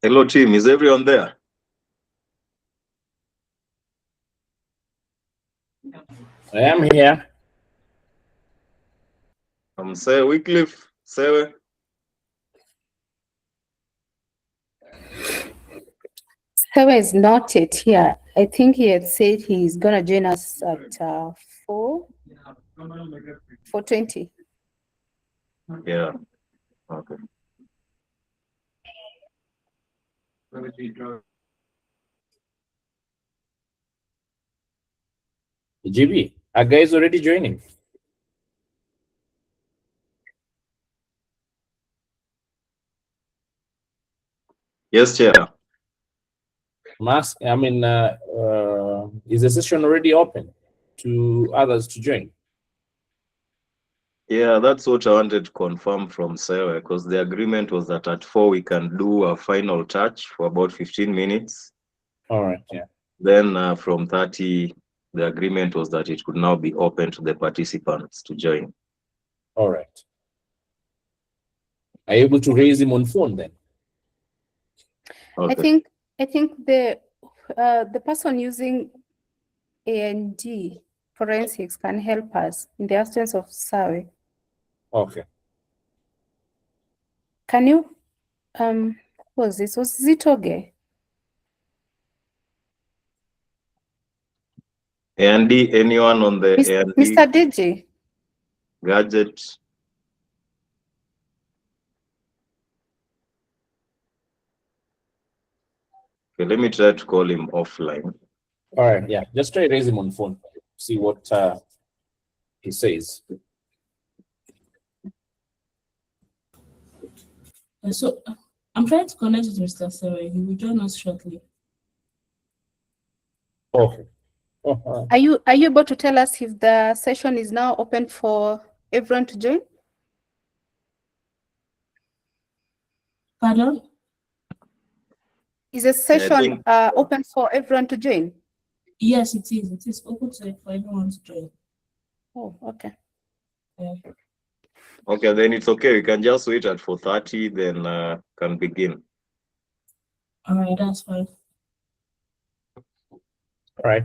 Hello, team. Is everyone there? I am here. I'm Sarah Wycliffe. Sarah. Sarah is not yet here. I think he had said he's gonna join us at 4:20. Yeah. Okay. GB, are guys already joining? Yes, Chair. Is the session already open to others to join? Yeah, that's what I wanted to confirm from Sarah, because the agreement was that at 4 we can do a final touch for about 15 minutes. All right, yeah. Then from 30, the agreement was that it could now be open to the participants to join. All right. Are you able to raise him on phone then? Okay. I think the person using AND forensics can help us in the absence of Sarah. Okay. Can you what was this? Was Zitoge? Andy, anyone on the Mr. DJ? gadget? Okay, let me try to call him offline. All right, yeah. Just try raise him on phone. See what he says. So I'm trying to connect with Mr. Sarah. He will join us shortly. Okay. Are you able to tell us if the session is now open for everyone to join? Pardon? Is the session open for everyone to join? Yes, it is. It is open for everyone to join. Oh, okay. Yeah. Okay, then it's okay. We can just wait at 4:30, then can begin. All right, that's fine. All right.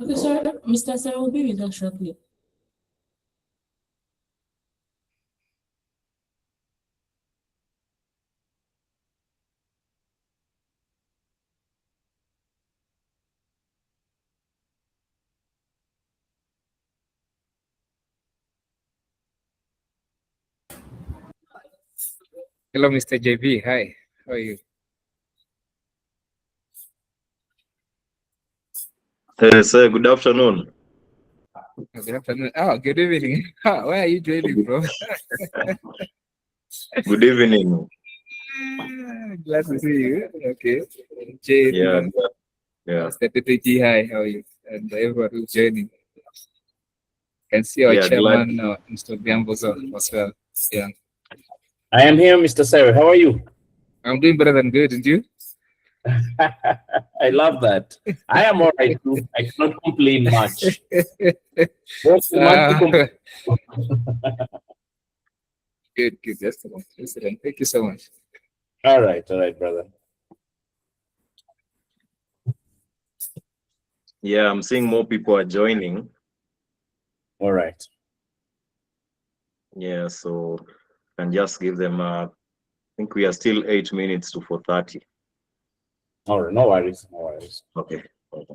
Okay, sir. Mr. Sarah will be with us shortly. Hello, Mr. JB. Hi. How are you? Hey, sir, good afternoon. Good afternoon. Oh, good evening. Where are you joining from? Good evening. Glad to see you. Okay. Jane, Yeah, yeah, Mr. TTG, hi. How are you? And everyone who's joining. Can see our yeah, glad. chairman, Mr. Gambozo, as well. Yeah. I am here, Mr. Sarah. How are you? I'm doing better than good, and you? I love that. I am all right too. I cannot complain much. What's the month to complain? Good, good. Excellent. Thank you so much. All right, brother. Yeah, I'm seeing more people are joining. All right. Yeah, so can just give them. I think we are still 8 minutes to 4:30. All right, no worries, no worries. Okay. Okay.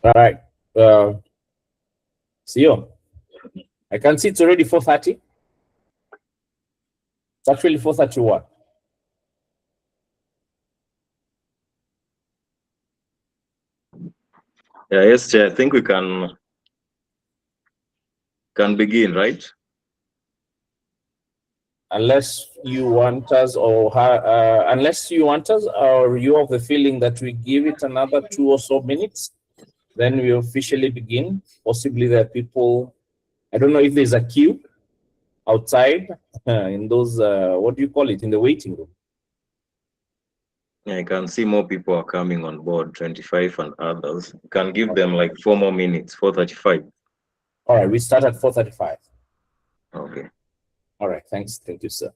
All right. CEO, I can see it's already 4:30. It's actually 4:31. Yeah, yes, Chair. I think we can begin, right? Unless you want us, or unless you want us, or you have the feeling that we give it another 2 or so minutes, then we officially begin. Possibly there are people. I don't know if there's a queue outside in those. What do you call it? In the waiting room. Yeah, I can see more people are coming on board, 25 and others. You can give them like 4 more minutes, 4:35. All right, we start at 4:35. Okay. All right, thanks. Thank you, sir.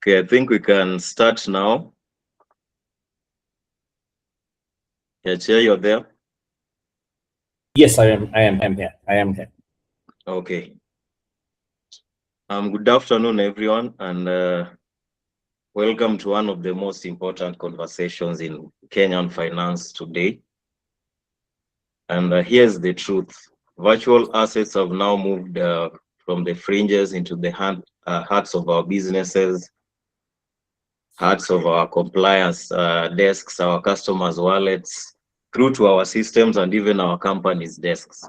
Okay, I think we can start now. Yeah, Chair, you're there? Yes, I am here. I am here. Okay. Good afternoon, everyone, and welcome to one of the most important conversations in Kenyan finance today. And here's the truth. Virtual assets have now moved from the fringes into the hearts of our businesses, hearts of our compliance desks, our customers' wallets, through to our systems and even our companies' desks.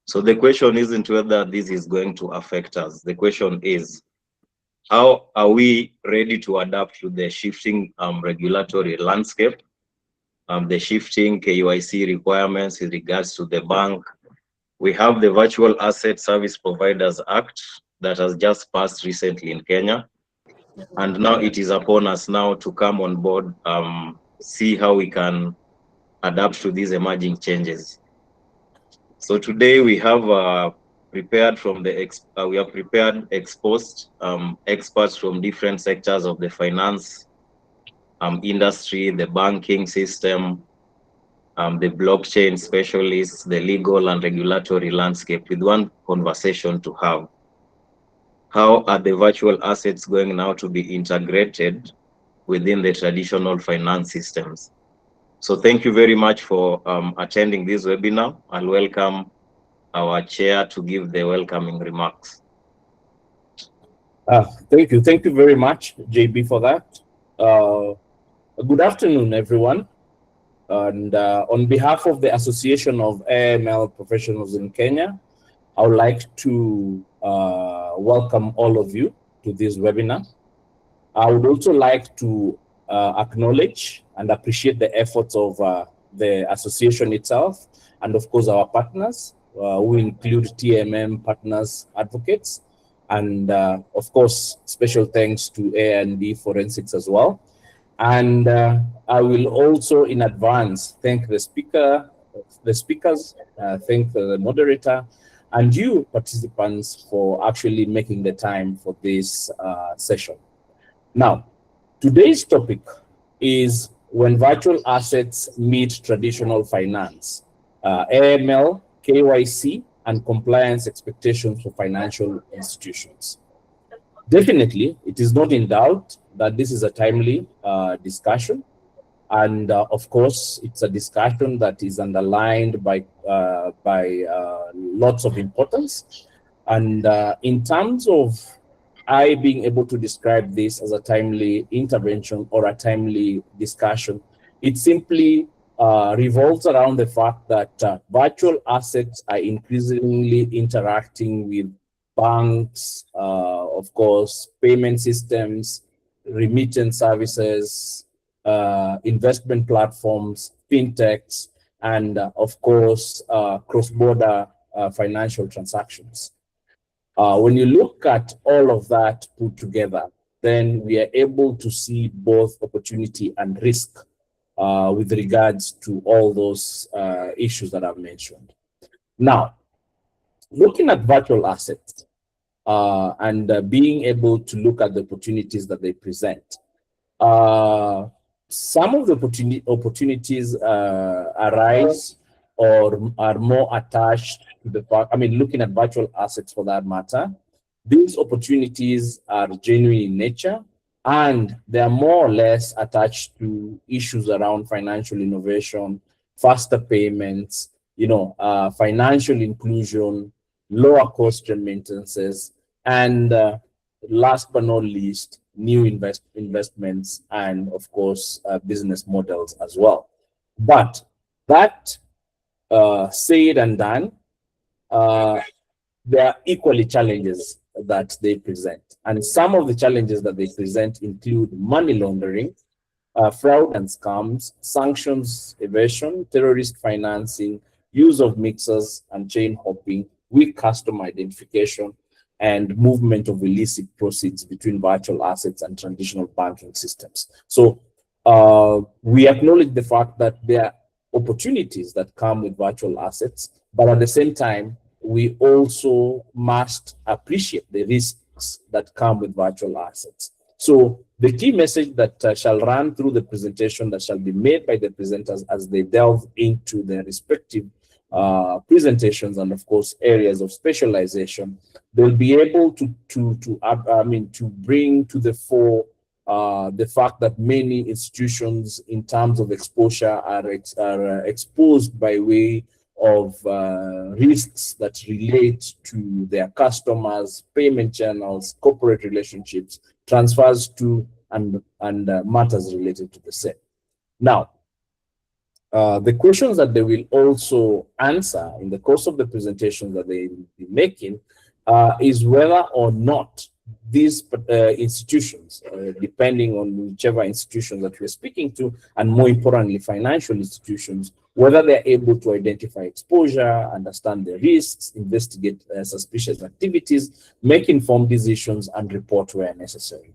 So the question isn't whether this is going to affect us. The question is, how are we ready to adapt to the shifting regulatory landscape, the shifting KYC requirements in regards to the bank? We have the Virtual Asset Service Providers Act that has just passed recently in Kenya. And now it is upon us now to come on board, see how we can adapt to these emerging changes. So today we have prepared exposed experts from different sectors of the finance industry, the banking system, the blockchain specialists, the legal and regulatory landscape, with one conversation to have. How are the virtual assets going now to be integrated within the traditional finance systems? So thank you very much for attending this webinar. I'll welcome our chair to give the welcoming remarks. Thank you. Thank you very much, JB, for that. Good afternoon, everyone. And on behalf of the Association of AML Professionals in Kenya, I would like to welcome all of you to this webinar. I would also like to acknowledge and appreciate the efforts of the association itself, and of course our partners, who include T.M.M partners advocates, and of course special thanks to A&D Forensics as well. And I will also in advance thank the speakers, thank the moderator, and you participants for actually making the time for this session. Now, today's topic is when virtual assets meet traditional finance, AML, KYC, and compliance expectations for financial institutions. Definitely, it is not in doubt that this is a timely discussion. And of course, it's a discussion that is underlined by lots of importance. And in terms of I being able to describe this as a timely intervention or a timely discussion, it simply revolves around the fact that virtual assets are increasingly interacting with banks, of course, payment systems, remittance services, investment platforms, fintechs, and of course, cross-border financial transactions. When you look at all of that put together, then we are able to see both opportunity and risk with regards to all those issues that I've mentioned. Now, looking at virtual assets and being able to look at the opportunities that they present, some of the opportunities arise or are more attached to the fact, I mean, looking at virtual assets for that matter, these opportunities are genuine in nature, and they are more or less attached to issues around financial innovation, faster payments, financial inclusion, lower cost remittances, and last but not least, new investments, and of course, business models as well. But that said and done, there are equally challenges that they present. And some of the challenges that they present include money laundering, fraud and scams, sanctions evasion, terrorist financing, use of mixers and chain hopping, weak customer identification, and movement of illicit proceeds between virtual assets and traditional banking systems. So we acknowledge the fact that there are opportunities that come with virtual assets, but at the same time, we also must appreciate the risks that come with virtual assets. So the key message that shall run through the presentation that shall be made by the presenters as they delve into their respective presentations and of course areas of specialization, they'll be able to bring to the fore the fact that many institutions in terms of exposure are exposed by way of risks that relate to their customers, payment channels, corporate relationships, transfers to and matters related to the same. Now, the questions that they will also answer in the course of the presentations that they will be making is whether or not these institutions, depending on whichever institution that we're speaking to, and more importantly, financial institutions, whether they're able to identify exposure, understand the risks, investigate suspicious activities, make informed decisions, and report where necessary.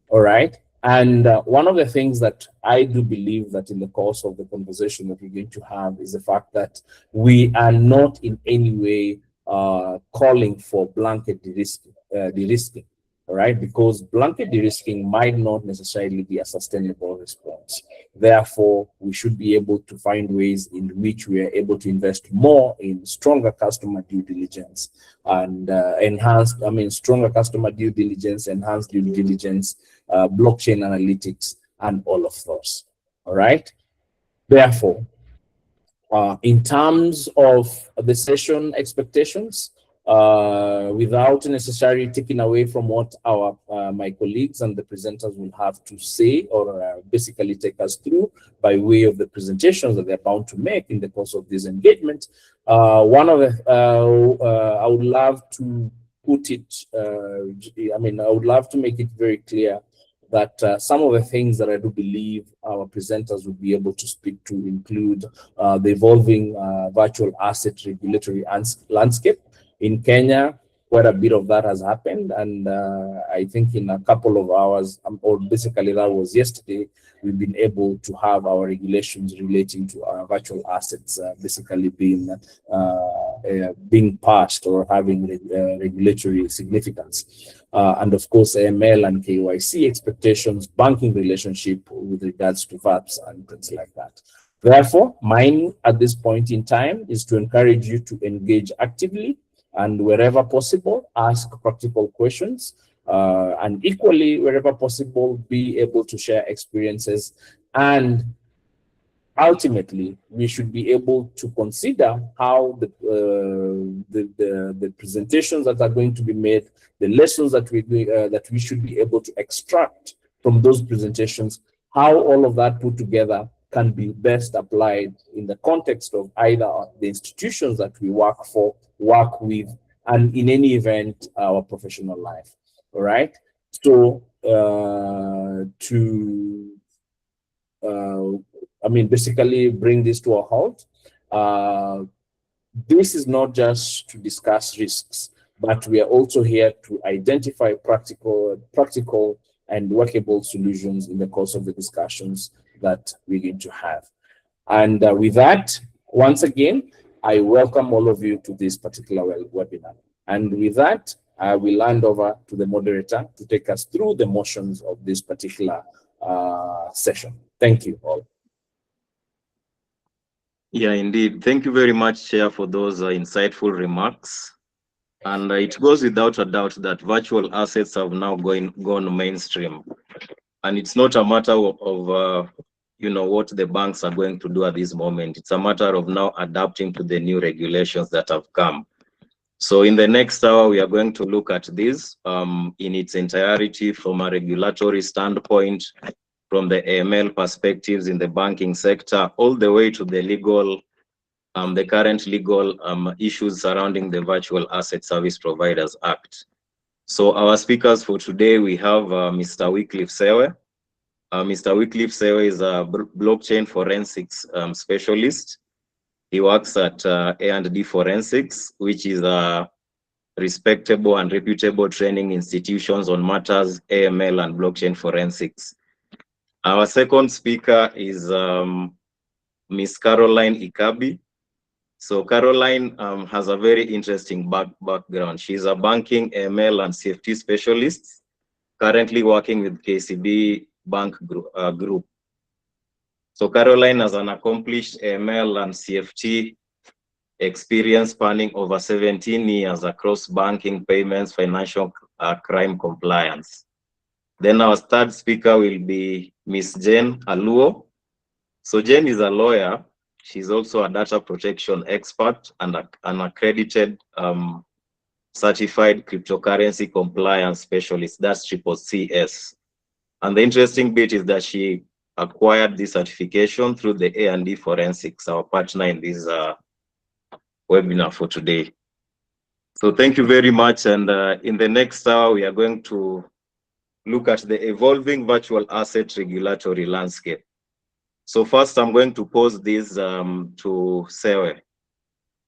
All right. And one of the things that I do believe that in the course of the conversation that we're going to have is the fact that we are not in any way calling for blanket de-risking, all right? Because blanket de-risking might not necessarily be a sustainable response. Therefore, we should be able to find ways in which we are able to invest more in stronger customer due diligence and stronger customer due diligence, enhanced due diligence, blockchain analytics, and all of those. All right. Therefore, in terms of the session expectations, without necessarily taking away from what our my colleagues and the presenters will have to say or basically take us through by way of the presentations that they're bound to make in the course of this engagement, one of the I would love to put it, I would love to make it very clear that some of the things that I do believe our presenters would be able to speak to include the evolving virtual asset regulatory landscape. In Kenya, quite a bit of that has happened, and I think in a couple of hours, or basically that was yesterday, we've been able to have our regulations relating to our virtual assets basically being passed or having regulatory significance. And of course, AML and KYC expectations, banking relationship with regards to VASPs and things like that. Therefore, mine at this point in time is to encourage you to engage actively and wherever possible, ask practical questions, and equally, wherever possible, be able to share experiences. And ultimately, we should be able to consider how the presentations that are going to be made, the lessons that we should be able to extract from those presentations, how all of that put together can be best applied in the context of either the institutions that we work for, work with, and in any event, our professional life. All right. So basically bring this to a halt. This is not just to discuss risks, but we are also here to identify practical and workable solutions in the course of the discussions that we're going to have. And with that, once again, I welcome all of you to this particular webinar. And with that, I will hand over to the moderator to take us through the motions of this particular session. Thank you all. Yeah, indeed. Thank you very much, Chair, for those insightful remarks. And it goes without a doubt that virtual assets have now gone mainstream. And it's not a matter of what the banks are going to do at this moment. It's a matter of now adapting to the new regulations that have come. So in the next hour, we are going to look at this in its entirety from a regulatory standpoint, from the AML perspectives in the banking sector, all the way to the legal, the current legal issues surrounding the Virtual Asset Service Providers Act. So our speakers for today, we have Mr. Wycliffe Sewe. Mr. Wycliffe Sewe is a blockchain forensics specialist. He works at A&D Forensics, which is a respectable and reputable training institutions on matters AML and blockchain forensics. Our second speaker is Ms. Caroline Ikabi. So Caroline has a very interesting background. She's a banking AML and CFT specialist, currently working with KCB Bank Group. So Caroline has an accomplished AML and CFT experience spanning over 17 years across banking, payments, financial crime compliance. Then our third speaker will be Ms. Jane Aluo. So Jane is a lawyer. She's also a data protection expert and an accredited certified cryptocurrency compliance specialist. That's CCCS. And the interesting bit is that she acquired this certification through the A&D Forensics, our partner in this webinar for today. So thank you very much. And in the next hour, we are going to look at the evolving virtual asset regulatory landscape. So first, I'm going to pose this to Sewe.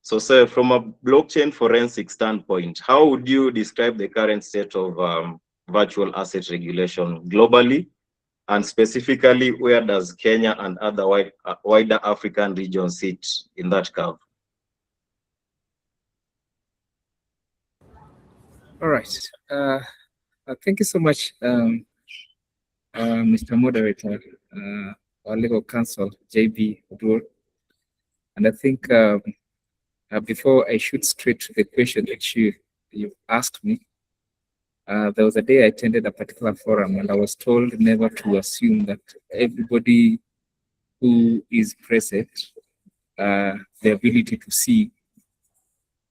So Sewe, from a blockchain forensic standpoint, how would you describe the current state of virtual asset regulation globally? And specifically, where does Kenya and other wider African regions sit in that curve? All right. Thank you so much, Mr. Moderator, our legal counsel, JB Dur. And I think before I shoot straight to the question that you asked me, there was a day I attended a particular forum and I was told never to assume that everybody who is present, the ability to see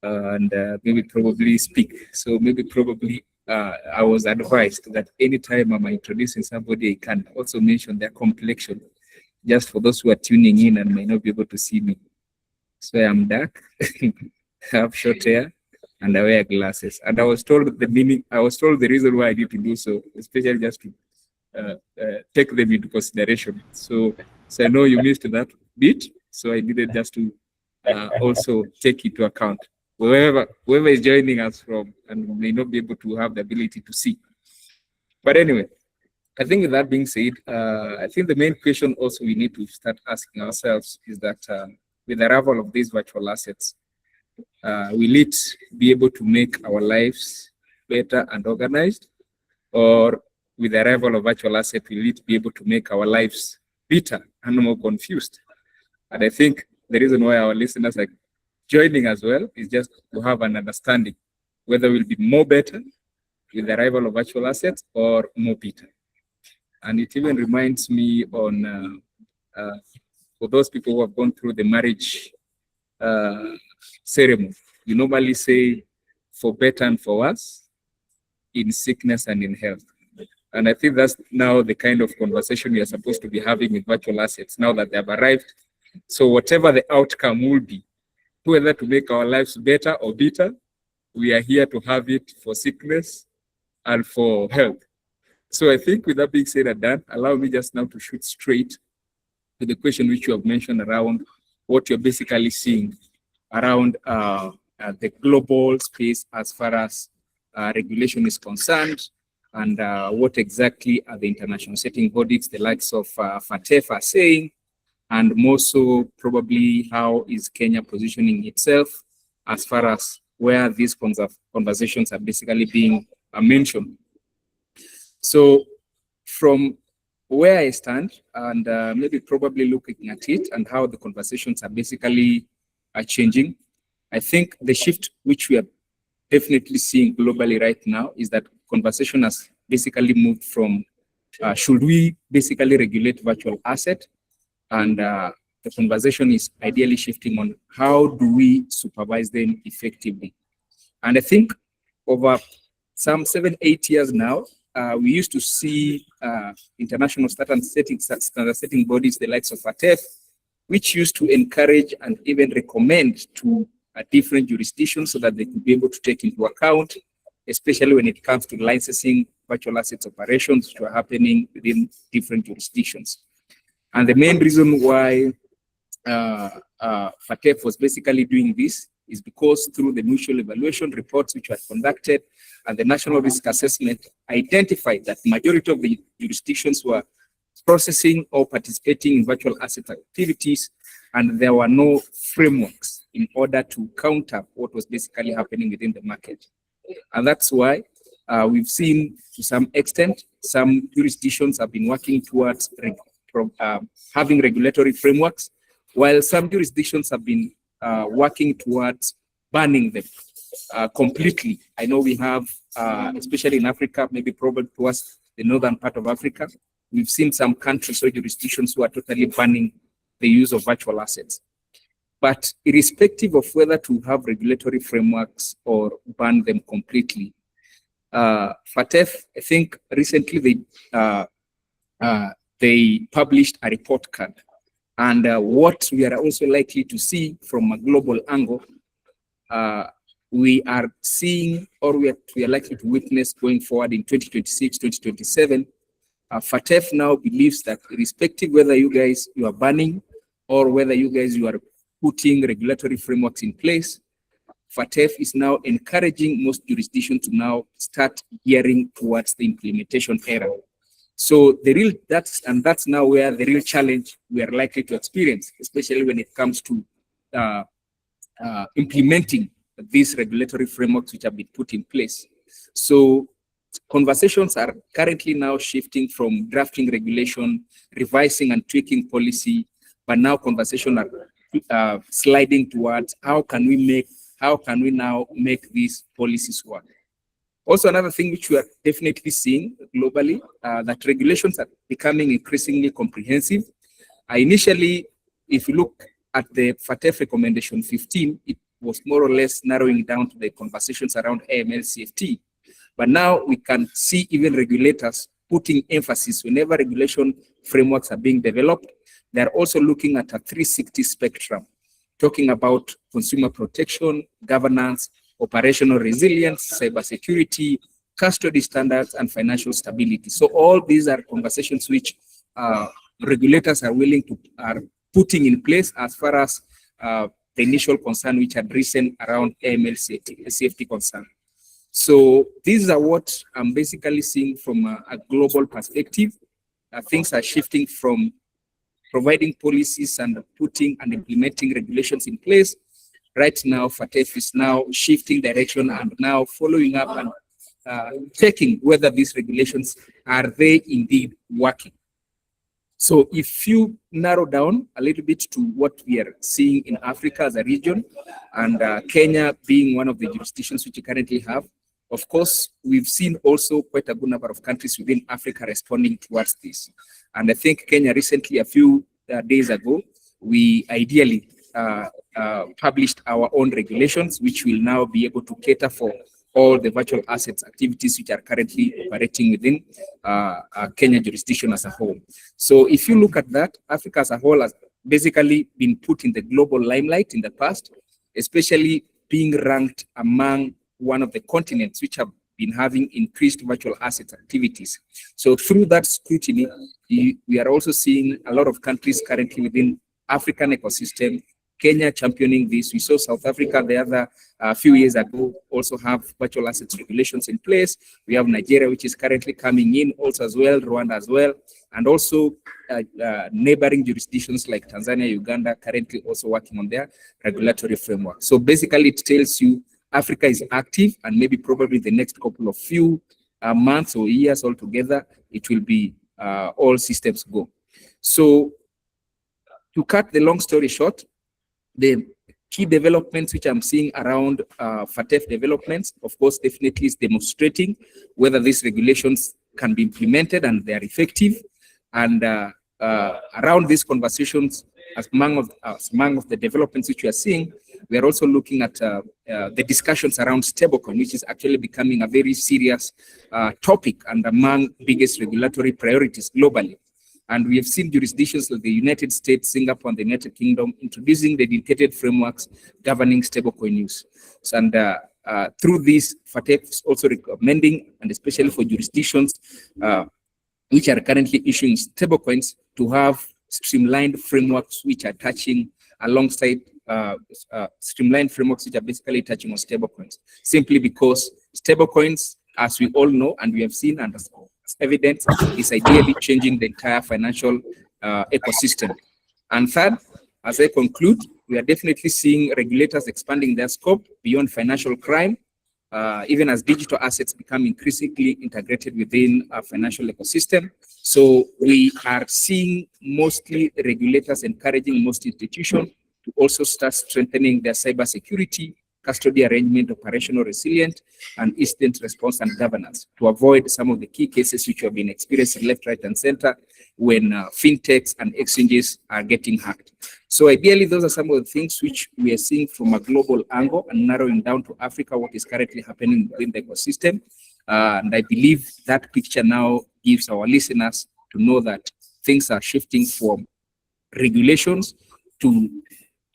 and maybe probably speak. So maybe probably I was advised that anytime I'm introducing somebody, I can also mention their complexion, just for those who are tuning in and may not be able to see me. So I am dark, I have short hair, and I wear glasses. And I was told the meaning, I was told the reason why I need to do so, especially just to take them into consideration. So I know you missed that bit, so I needed just to also take into account whoever is joining us from and may not be able to have the ability to see. But anyway, I think with that being said, I think the main question also we need to start asking ourselves is that with the arrival of these virtual assets, will it be able to make our lives better and organized? Or with the arrival of virtual assets, will it be able to make our lives bitter and more confused? And I think the reason why our listeners are joining as well is just to have an understanding whether we'll be more better with the arrival of virtual assets or more bitter. And it even reminds me on, for those people who have gone through the marriage ceremony, you normally say for better and for worse, in sickness and in health. And I think that's now the kind of conversation we are supposed to be having with virtual assets now that they have arrived. So whatever the outcome will be, whether to make our lives better or bitter, we are here to have it for sickness and for health. So I think with that being said and done, allow me just now to shoot straight to the question which you have mentioned around what you're basically seeing around the global space as far as regulation is concerned, and what exactly are the international setting bodies, the likes of FATF are saying, and more so probably how is Kenya positioning itself as far as where these conversations are basically being mentioned. So from where I stand and maybe probably looking at it and how the conversations are basically changing, I think the shift which we are definitely seeing globally right now is that conversation has basically moved from should we basically regulate virtual asset, and the conversation is ideally shifting on how do we supervise them effectively. And I think over some 7-8 years now, we used to see international standard setting bodies, the likes of FATF, which used to encourage and even recommend to different jurisdictions so that they could be able to take into account, especially when it comes to licensing virtual assets operations which are happening within different jurisdictions. And the main reason why FATF was basically doing this is because through the mutual evaluation reports which were conducted and the national risk assessment identified that majority of the jurisdictions were processing or participating in virtual asset activities, and there were no frameworks in order to counter what was basically happening within the market. And that's why we've seen to some extent, some jurisdictions have been working towards having regulatory frameworks, while some jurisdictions have been working towards banning them completely. I know we have, especially in Africa, maybe probably towards the northern part of Africa, we've seen some countries or jurisdictions who are totally banning the use of virtual assets. But irrespective of whether to have regulatory frameworks or ban them completely, FATF, I think recently they published a report card. And what we are also likely to see from a global angle, we are seeing, or we are likely to witness going forward in 2026, 2027, FATF now believes that irrespective whether you are banning or whether you are putting regulatory frameworks in place, FATF is now encouraging most jurisdictions to now start gearing towards the implementation era. So that's now where the real challenge we are likely to experience, especially when it comes to implementing these regulatory frameworks which have been put in place. So conversations are currently now shifting from drafting regulation, revising and tweaking policy, but now conversations are sliding towards how can we now make these policies work. Also, another thing which we are definitely seeing globally, that regulations are becoming increasingly comprehensive. Initially, if you look at the FATF recommendation 15, it was more or less narrowing down to the conversations around AML CFT. But now we can see even regulators putting emphasis whenever regulation frameworks are being developed. They're also looking at a 360 spectrum, talking about consumer protection, governance, operational resilience, cybersecurity, custody standards, and financial stability. So all these are conversations which regulators are putting in place as far as the initial concern which had risen around AML safety concern. So these are what I'm basically seeing from a global perspective. Things are shifting from providing policies and putting and implementing regulations in place. Right now, FATF is now shifting direction and now following up and checking whether these regulations are they indeed working. So if you narrow down a little bit to what we are seeing in Africa as a region, and Kenya being one of the jurisdictions which we currently have, of course, we've seen also quite a good number of countries within Africa responding towards this. And I think Kenya recently, a few days ago, we ideally published our own regulations, which will now be able to cater for all the virtual assets activities which are currently operating within Kenya jurisdiction as a whole. So if you look at that, Africa as a whole has basically been put in the global limelight in the past, especially being ranked among one of the continents which have been having increased virtual assets activities. So through that scrutiny, we are also seeing a lot of countries currently within African ecosystem, Kenya championing this. We saw South Africa the other few years ago also have virtual assets regulations in place. We have Nigeria, which is currently coming in also as well, Rwanda as well, and also neighboring jurisdictions like Tanzania, Uganda, currently also working on their regulatory framework. So basically it tells you Africa is active, and maybe probably the next couple of few months or years altogether, it will be all systems go. So to cut the long story short, the key developments which I'm seeing around FATF developments, of course, definitely is demonstrating whether these regulations can be implemented and they are effective. And around these conversations, as among of the developments which we are seeing, we are also looking at the discussions around stablecoin, which is actually becoming a very serious topic and among biggest regulatory priorities globally. And we have seen jurisdictions like the United States, Singapore, and the United Kingdom introducing dedicated frameworks governing stablecoin use. So, and through this, FATF is also recommending, and especially for jurisdictions which are currently issuing stablecoins, to have streamlined frameworks which are touching alongside streamlined frameworks which are basically touching on stablecoins. Simply because stablecoins, as we all know, and we have seen, and as evidence, is ideally changing the entire financial ecosystem. And third, as I conclude, we are definitely seeing regulators expanding their scope beyond financial crime, even as digital assets become increasingly integrated within our financial ecosystem. So we are seeing mostly regulators encouraging most institutions to also start strengthening their cybersecurity, custody arrangement, operational resilience, and incident response and governance to avoid some of the key cases which have been experienced left, right, and center when fintechs and exchanges are getting hacked. So ideally, those are some of the things which we are seeing from a global angle and narrowing down to Africa, what is currently happening within the ecosystem. And I believe that picture now gives our listeners to know that things are shifting from regulations to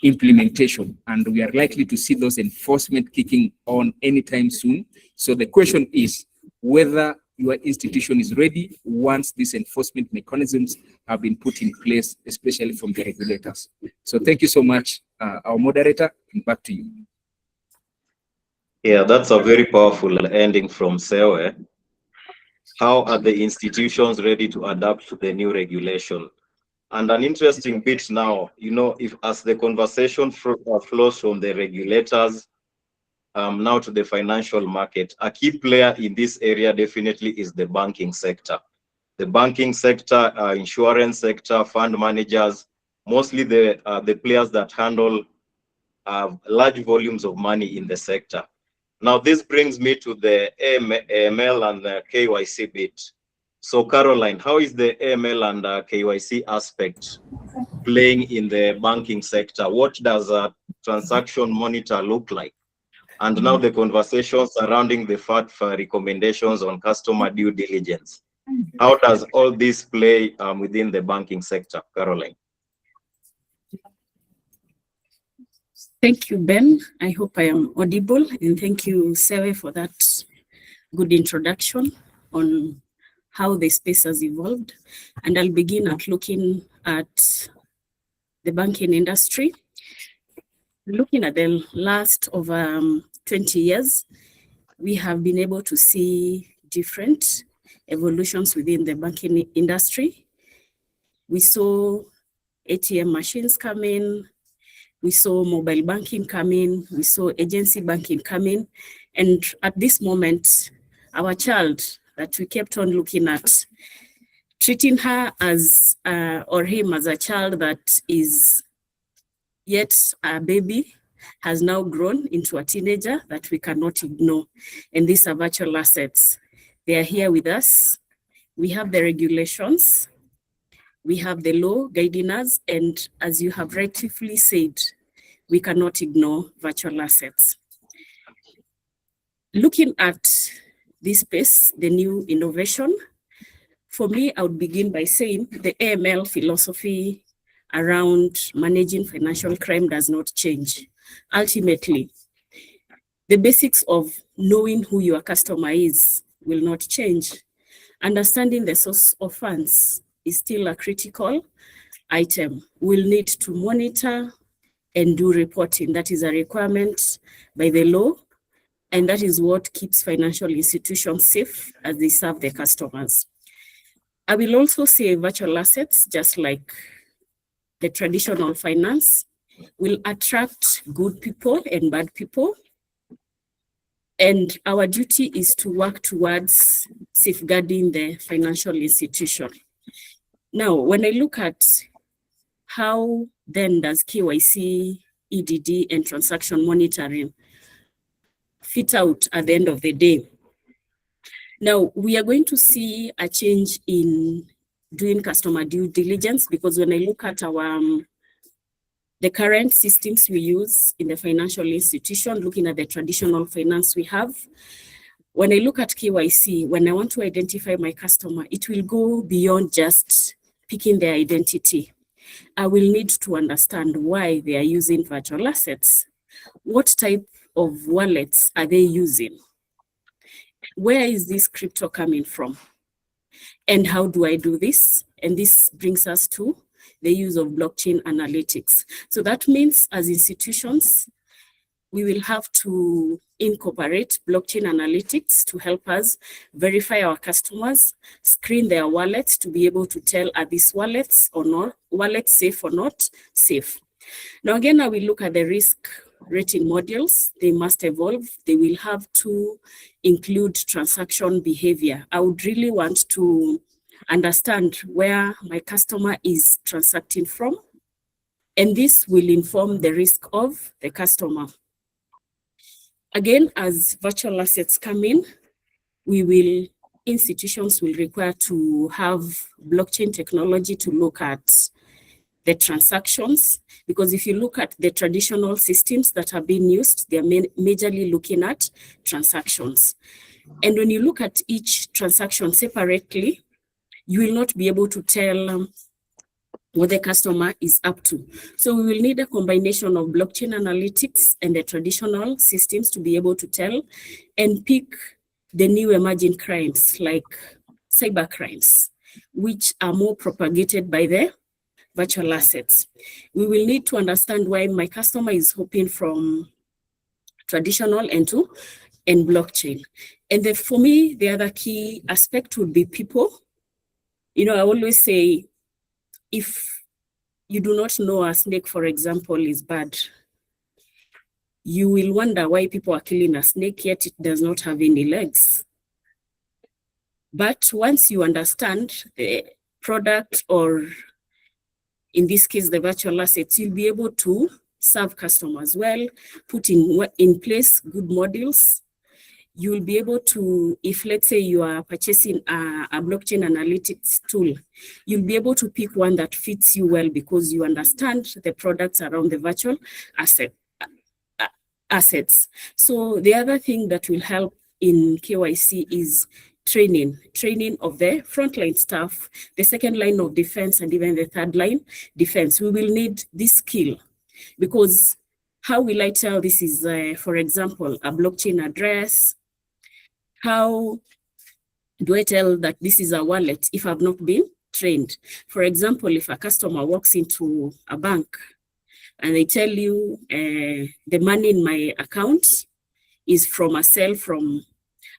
implementation, and we are likely to see those enforcement kicking on anytime soon. So the question is whether your institution is ready once these enforcement mechanisms have been put in place, especially from the regulators. So thank you so much, our moderator, and back to you. Yeah, that's a very powerful ending from Sewe. How are the institutions ready to adapt to the new regulation? And an interesting bit now, if as the conversation flows from the regulators now to the financial market, a key player in this area definitely is the banking sector. The banking sector, insurance sector, fund managers, mostly the players that handle large volumes of money in the sector. Now, this brings me to the AML and the KYC bit. So, Caroline, how is the AML and KYC aspect playing in the banking sector? What does a transaction monitor look like? And now the conversation surrounding the FATF recommendations on customer due diligence. How does all this play within the banking sector, Caroline? Thank you, Ben. I hope I am audible, and thank you, Sewe, for that good introduction on how the space has evolved. And I'll begin at looking at the banking industry. Looking at the last of 20 years, we have been able to see different evolutions within the banking industry. We saw ATM machines come in, we saw mobile banking come in, we saw agency banking come in, and at this moment, our child that we kept on looking at, treating her as, or him as a child that is yet a baby, has now grown into a teenager that we cannot ignore. And these are virtual assets. They are here with us. We have the regulations. We have the law guiding us. And as you have rightfully said, we cannot ignore virtual assets. Looking at this space, the new innovation, for me, I would begin by saying the AML philosophy around managing financial crime does not change. Ultimately, the basics of knowing who your customer is will not change. Understanding the source of funds is still a critical item. We'll need to monitor and do reporting. That is a requirement by the law, and that is what keeps financial institutions safe as they serve their customers. I will also say virtual assets, just like the traditional finance, will attract good people and bad people. And our duty is to work towards safeguarding the financial institution. Now, when I look at how then does KYC, EDD, and transaction monitoring fit out at the end of the day? Now, we are going to see a change in doing customer due diligence, because when I look at the current systems we use in the financial institution, looking at the traditional finance we have, when I look at KYC, when I want to identify my customer, it will go beyond just picking their identity. I will need to understand why they are using virtual assets. What type of wallets are they using? Where is this crypto coming from? And how do I do this? And this brings us to the use of blockchain analytics. So that means as institutions, we will have to incorporate blockchain analytics to help us verify our customers, screen their wallets to be able to tell, are these wallets or not, wallets safe or not safe. Now again, I will look at the risk rating modules. They must evolve. They will have to include transaction behavior. I would really want to understand where my customer is transacting from, and this will inform the risk of the customer. Again, as virtual assets come in, institutions will require to have blockchain technology to look at the transactions, because if you look at the traditional systems that are being used, they're majorly looking at transactions. And when you look at each transaction separately, you will not be able to tell what the customer is up to. So we will need a combination of blockchain analytics and the traditional systems to be able to tell and pick the new emerging crimes like cyber crimes, which are more propagated by the virtual assets. We will need to understand why my customer is hopping from traditional and blockchain. And for me, the other key aspect would be people. You know, I always say, if you do not know a snake, for example, is bad, you will wonder why people are killing a snake, yet it does not have any legs. But once you understand the product, or in this case, the virtual assets, you'll be able to serve customers well, put in place good models. You will be able to, if let's say you are purchasing a blockchain analytics tool, you'll be able to pick one that fits you well because you understand the products around the virtual assets. So the other thing that will help in KYC is training of the frontline staff, the second line of defense, and even the third line defense. We will need this skill, because how will I tell this is, for example, a blockchain address? How do I tell that this is a wallet if I've not been trained? For example, if a customer walks into a bank and they tell you the money in my account is from a sale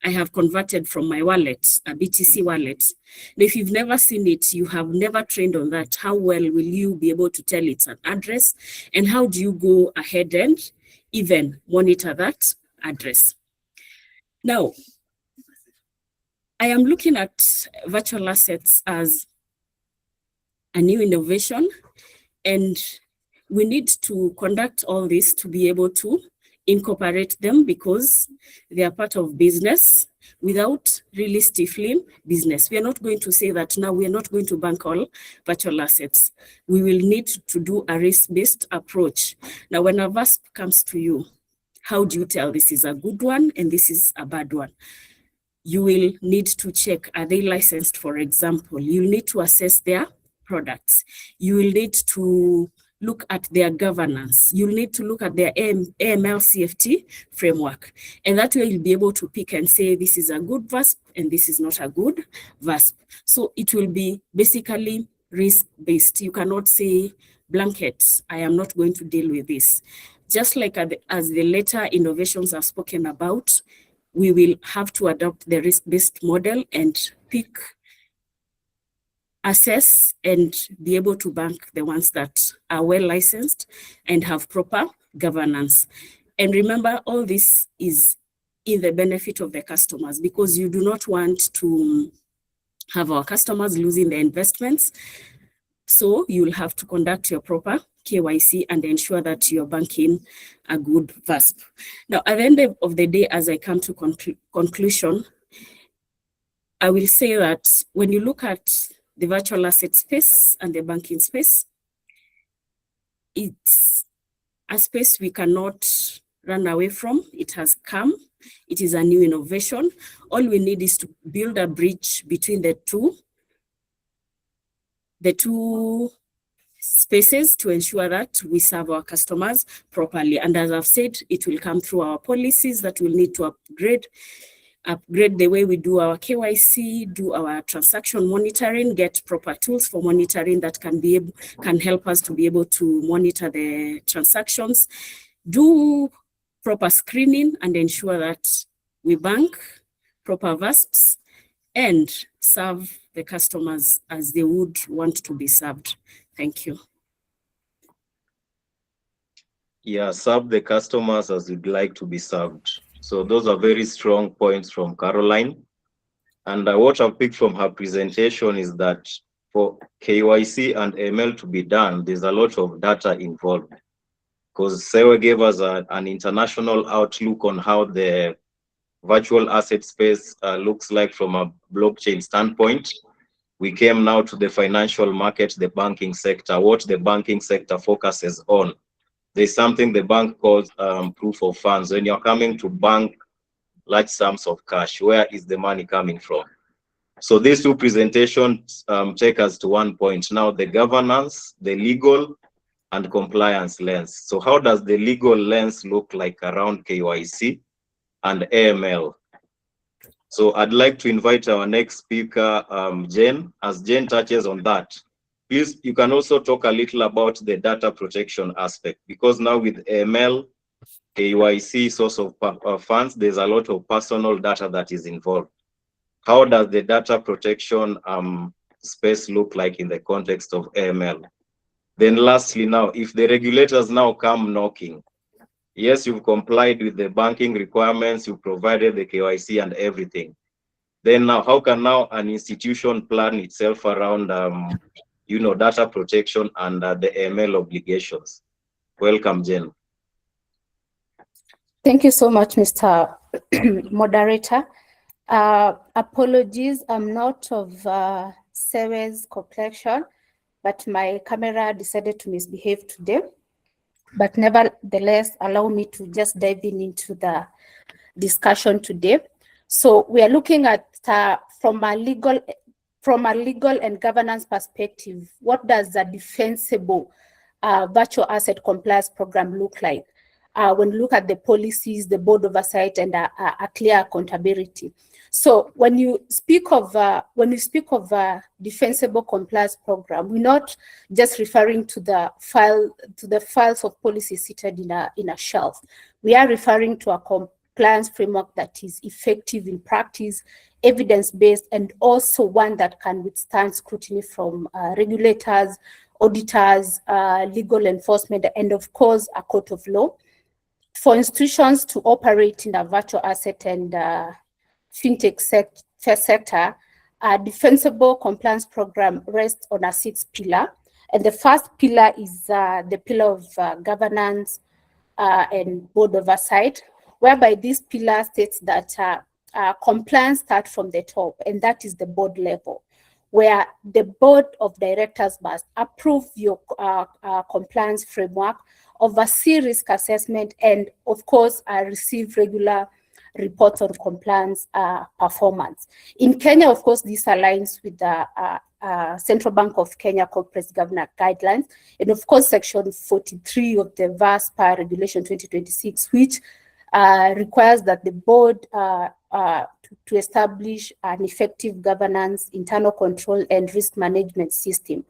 I have converted from my wallet, a BTC wallet. Now, if you've never seen it, you have never trained on that, how well will you be able to tell it's an address? And how do you go ahead and even monitor that address? Now, I am looking at virtual assets as a new innovation, and we need to conduct all this to be able to incorporate them, because they are part of business without really stifling business. We are not going to say that now we are not going to bank all virtual assets. We will need to do a risk-based approach. Now, when a VASP comes to you, how do you tell this is a good one and this is a bad one? You will need to check, are they licensed, for example? You'll need to assess their products. You will need to look at their governance. You'll need to look at their AML CFT framework. And that way you'll be able to pick and say, this is a good VASP and this is not a good VASP. So it will be basically risk-based. You cannot say blankets, I am not going to deal with this. Just like as the later innovations are spoken about, we will have to adopt the risk-based model and pick, assess, and be able to bank the ones that are well licensed and have proper governance. And remember, all this is in the benefit of the customers, because you do not want to have our customers losing their investments. So you'll have to conduct your proper KYC and ensure that you're banking a good VASP. Now, at the end of the day, as I come to conclusion, I will say that when you look at the virtual asset space and the banking space, it's a space we cannot run away from. It has come. It is a new innovation. All we need is to build a bridge between the two spaces to ensure that we serve our customers properly. And as I've said, it will come through our policies that will need to upgrade the way we do our KYC, do our transaction monitoring, get proper tools for monitoring that can help us to be able to monitor the transactions, do proper screening and ensure that we bank proper VASPs and serve the customers as they would want to be served. Thank you. Yeah, serve the customers as you'd like to be served. So those are very strong points from Caroline. And what I've picked from her presentation is that for KYC and ML to be done, there's a lot of data involved. Because Sewa gave us an international outlook on how the virtual asset space looks like from a blockchain standpoint. We came now to the financial market, the banking sector, what the banking sector focuses on. There's something the bank calls proof of funds. When you're coming to bank large sums of cash, where is the money coming from? So these two presentations take us to one point. Now, the governance, the legal, and compliance lens. So how does the legal lens look like around KYC and AML? So I'd like to invite our next speaker, Jen, as Jen touches on that. Please, you can also talk a little about the data protection aspect, because now with AML, KYC, source of funds, there's a lot of personal data that is involved. How does the data protection space look like in the context of AML? Then lastly, now, if the regulators now come knocking, yes, you've complied with the banking requirements, you provided the KYC and everything. Then now, how can now an institution plan itself around, data protection and the AML obligations? Welcome, Jen. Thank you so much, Mr. Moderator. Apologies, I'm not of Sewe's complexion, but my camera decided to misbehave today. But nevertheless, allow me to just dive into the discussion today. So we are looking at from a legal and governance perspective, what does the defensible virtual asset compliance program look like? When we look at the policies, the board oversight, and a clear accountability. So when you speak of defensible compliance program, we're not just referring to the files of policies seated in a shelf. We are referring to a compliance framework that is effective in practice, evidence-based, and also one that can withstand scrutiny from regulators, auditors, legal enforcement, and of course, a court of law. For institutions to operate in a virtual asset and fintech sector, a defensible compliance program rests on a 6-pillar. And the first pillar is the pillar of governance and board oversight, whereby this pillar states that compliance starts from the top, and that is the board level, where the board of directors must approve your compliance framework, oversee risk assessment, and of course, receive regular reports on compliance performance. In Kenya, of course, this aligns with the Central Bank of Kenya Corporate Governance Guidelines, and of course, Section 43 of the VASP Regulation 2026, which requires that the board to establish an effective governance, internal control, and risk management system.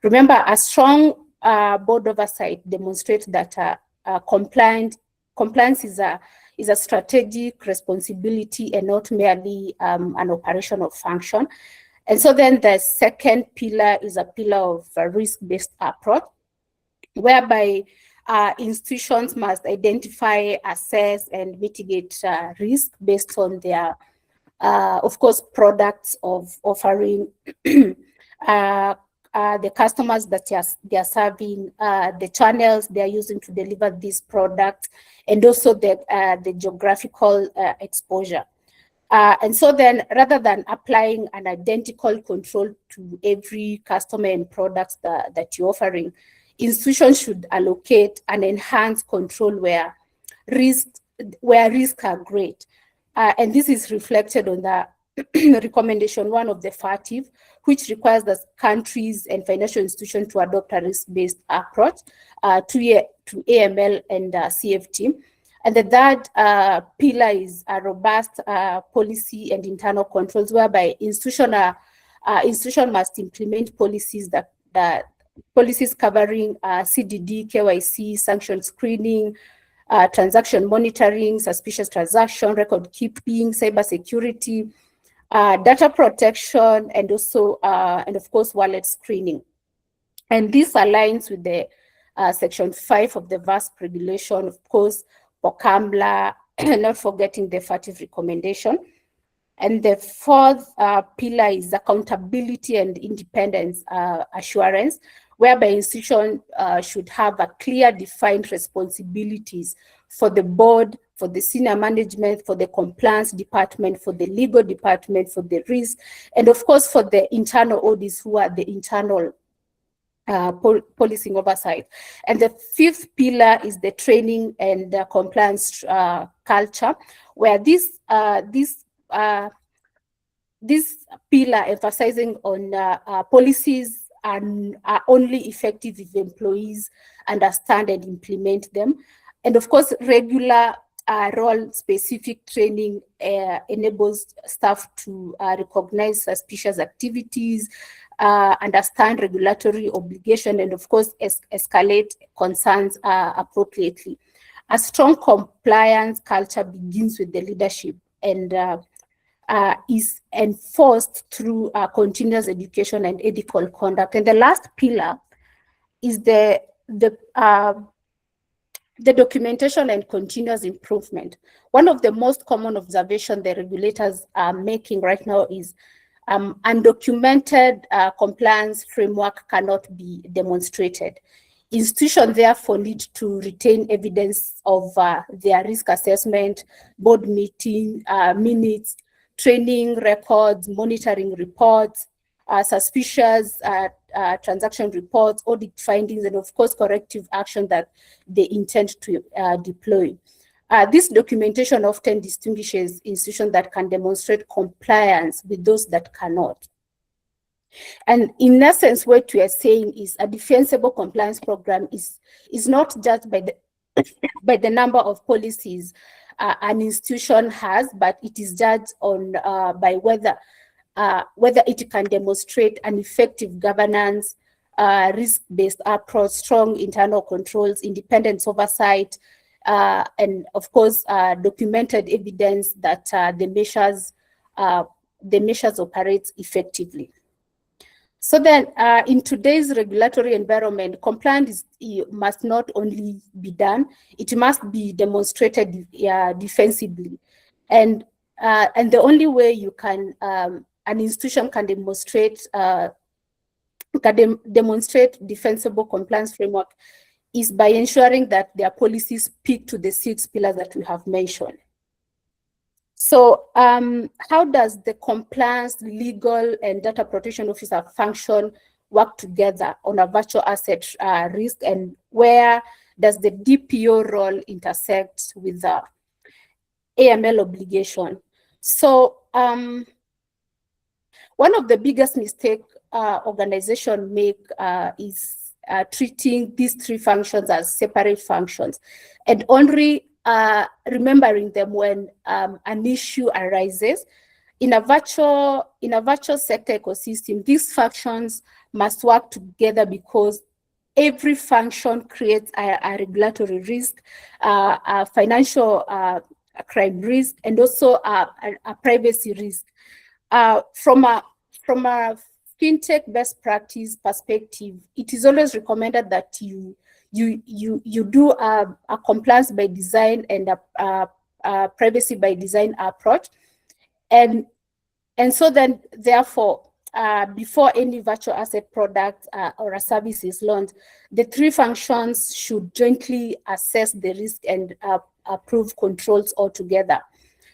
Remember, a strong board oversight demonstrates that compliance is a strategic responsibility and not merely an operational function. And so then the second pillar is a pillar of a risk-based approach, whereby institutions must identify, assess, and mitigate risk based on their, of course, products of offering, the customers that they are serving, the channels they are using to deliver these products, and also the geographical exposure. And so then, rather than applying an identical control to every customer and products that you're offering, institutions should allocate and enhance control where risks are great. And this is reflected on the recommendation 1 of the FATF, which requires that countries and financial institutions to adopt a risk-based approach to AML and CFT. And the third pillar is a robust policy and internal controls, whereby institution must implement policies policies covering CDD, KYC, sanction screening, transaction monitoring, suspicious transaction, record keeping, cybersecurity, data protection, and also, and of course, wallet screening. And this aligns with the Section 5 of the VASP regulation, of course, for CAMLA, not forgetting the FATF recommendation. And the fourth pillar is accountability and independence assurance, whereby institutions should have a clear defined responsibilities for the board, for the senior management, for the compliance department, for the legal department, for the risk, and of course for the internal audits, who are the internal policing oversight. And the fifth pillar is the training and compliance culture, where this pillar emphasizing on policies are only effective if employees understand and implement them. And of course, regular role-specific training enables staff to recognize suspicious activities, understand regulatory obligation, and of course, escalate concerns appropriately. A strong compliance culture begins with the leadership and is enforced through continuous education and ethical conduct. And the last pillar is the documentation and continuous improvement. One of the most common observations the regulators are making right now is undocumented compliance framework cannot be demonstrated. Institutions therefore need to retain evidence of their risk assessment, board meeting minutes, training records, monitoring reports, suspicious transaction reports, audit findings, and of course, corrective action that they intend to deploy. This documentation often distinguishes institutions that can demonstrate compliance with those that cannot. And in essence, what we are saying is a defensible compliance program is not just by the number of policies an institution has, but it is judged on by whether it can demonstrate an effective governance, risk-based approach, strong internal controls, independent oversight, and of course, documented evidence that the measures operate effectively. So then, in today's regulatory environment, compliance must not only be done; it must be demonstrated defensively, and the only way you can an institution can demonstrate defensible compliance framework is by ensuring that their policies speak to the 6 pillars that we have mentioned. So how does the compliance, legal, and data protection officer function work together on a virtual asset risk, and where does the DPO role intersect with the AML obligation? So one of the biggest mistakes organizations make is treating these 3 functions as separate functions and only remembering them when an issue arises. In a virtual sector ecosystem, these functions must work together because every function creates a regulatory risk, a financial crime risk, and also a privacy risk. From a fintech best practice perspective, it is always recommended that you do a compliance by design and a privacy by design approach, and so then therefore before any virtual asset product or a service is launched, the 3 functions should jointly assess the risk and approve controls altogether.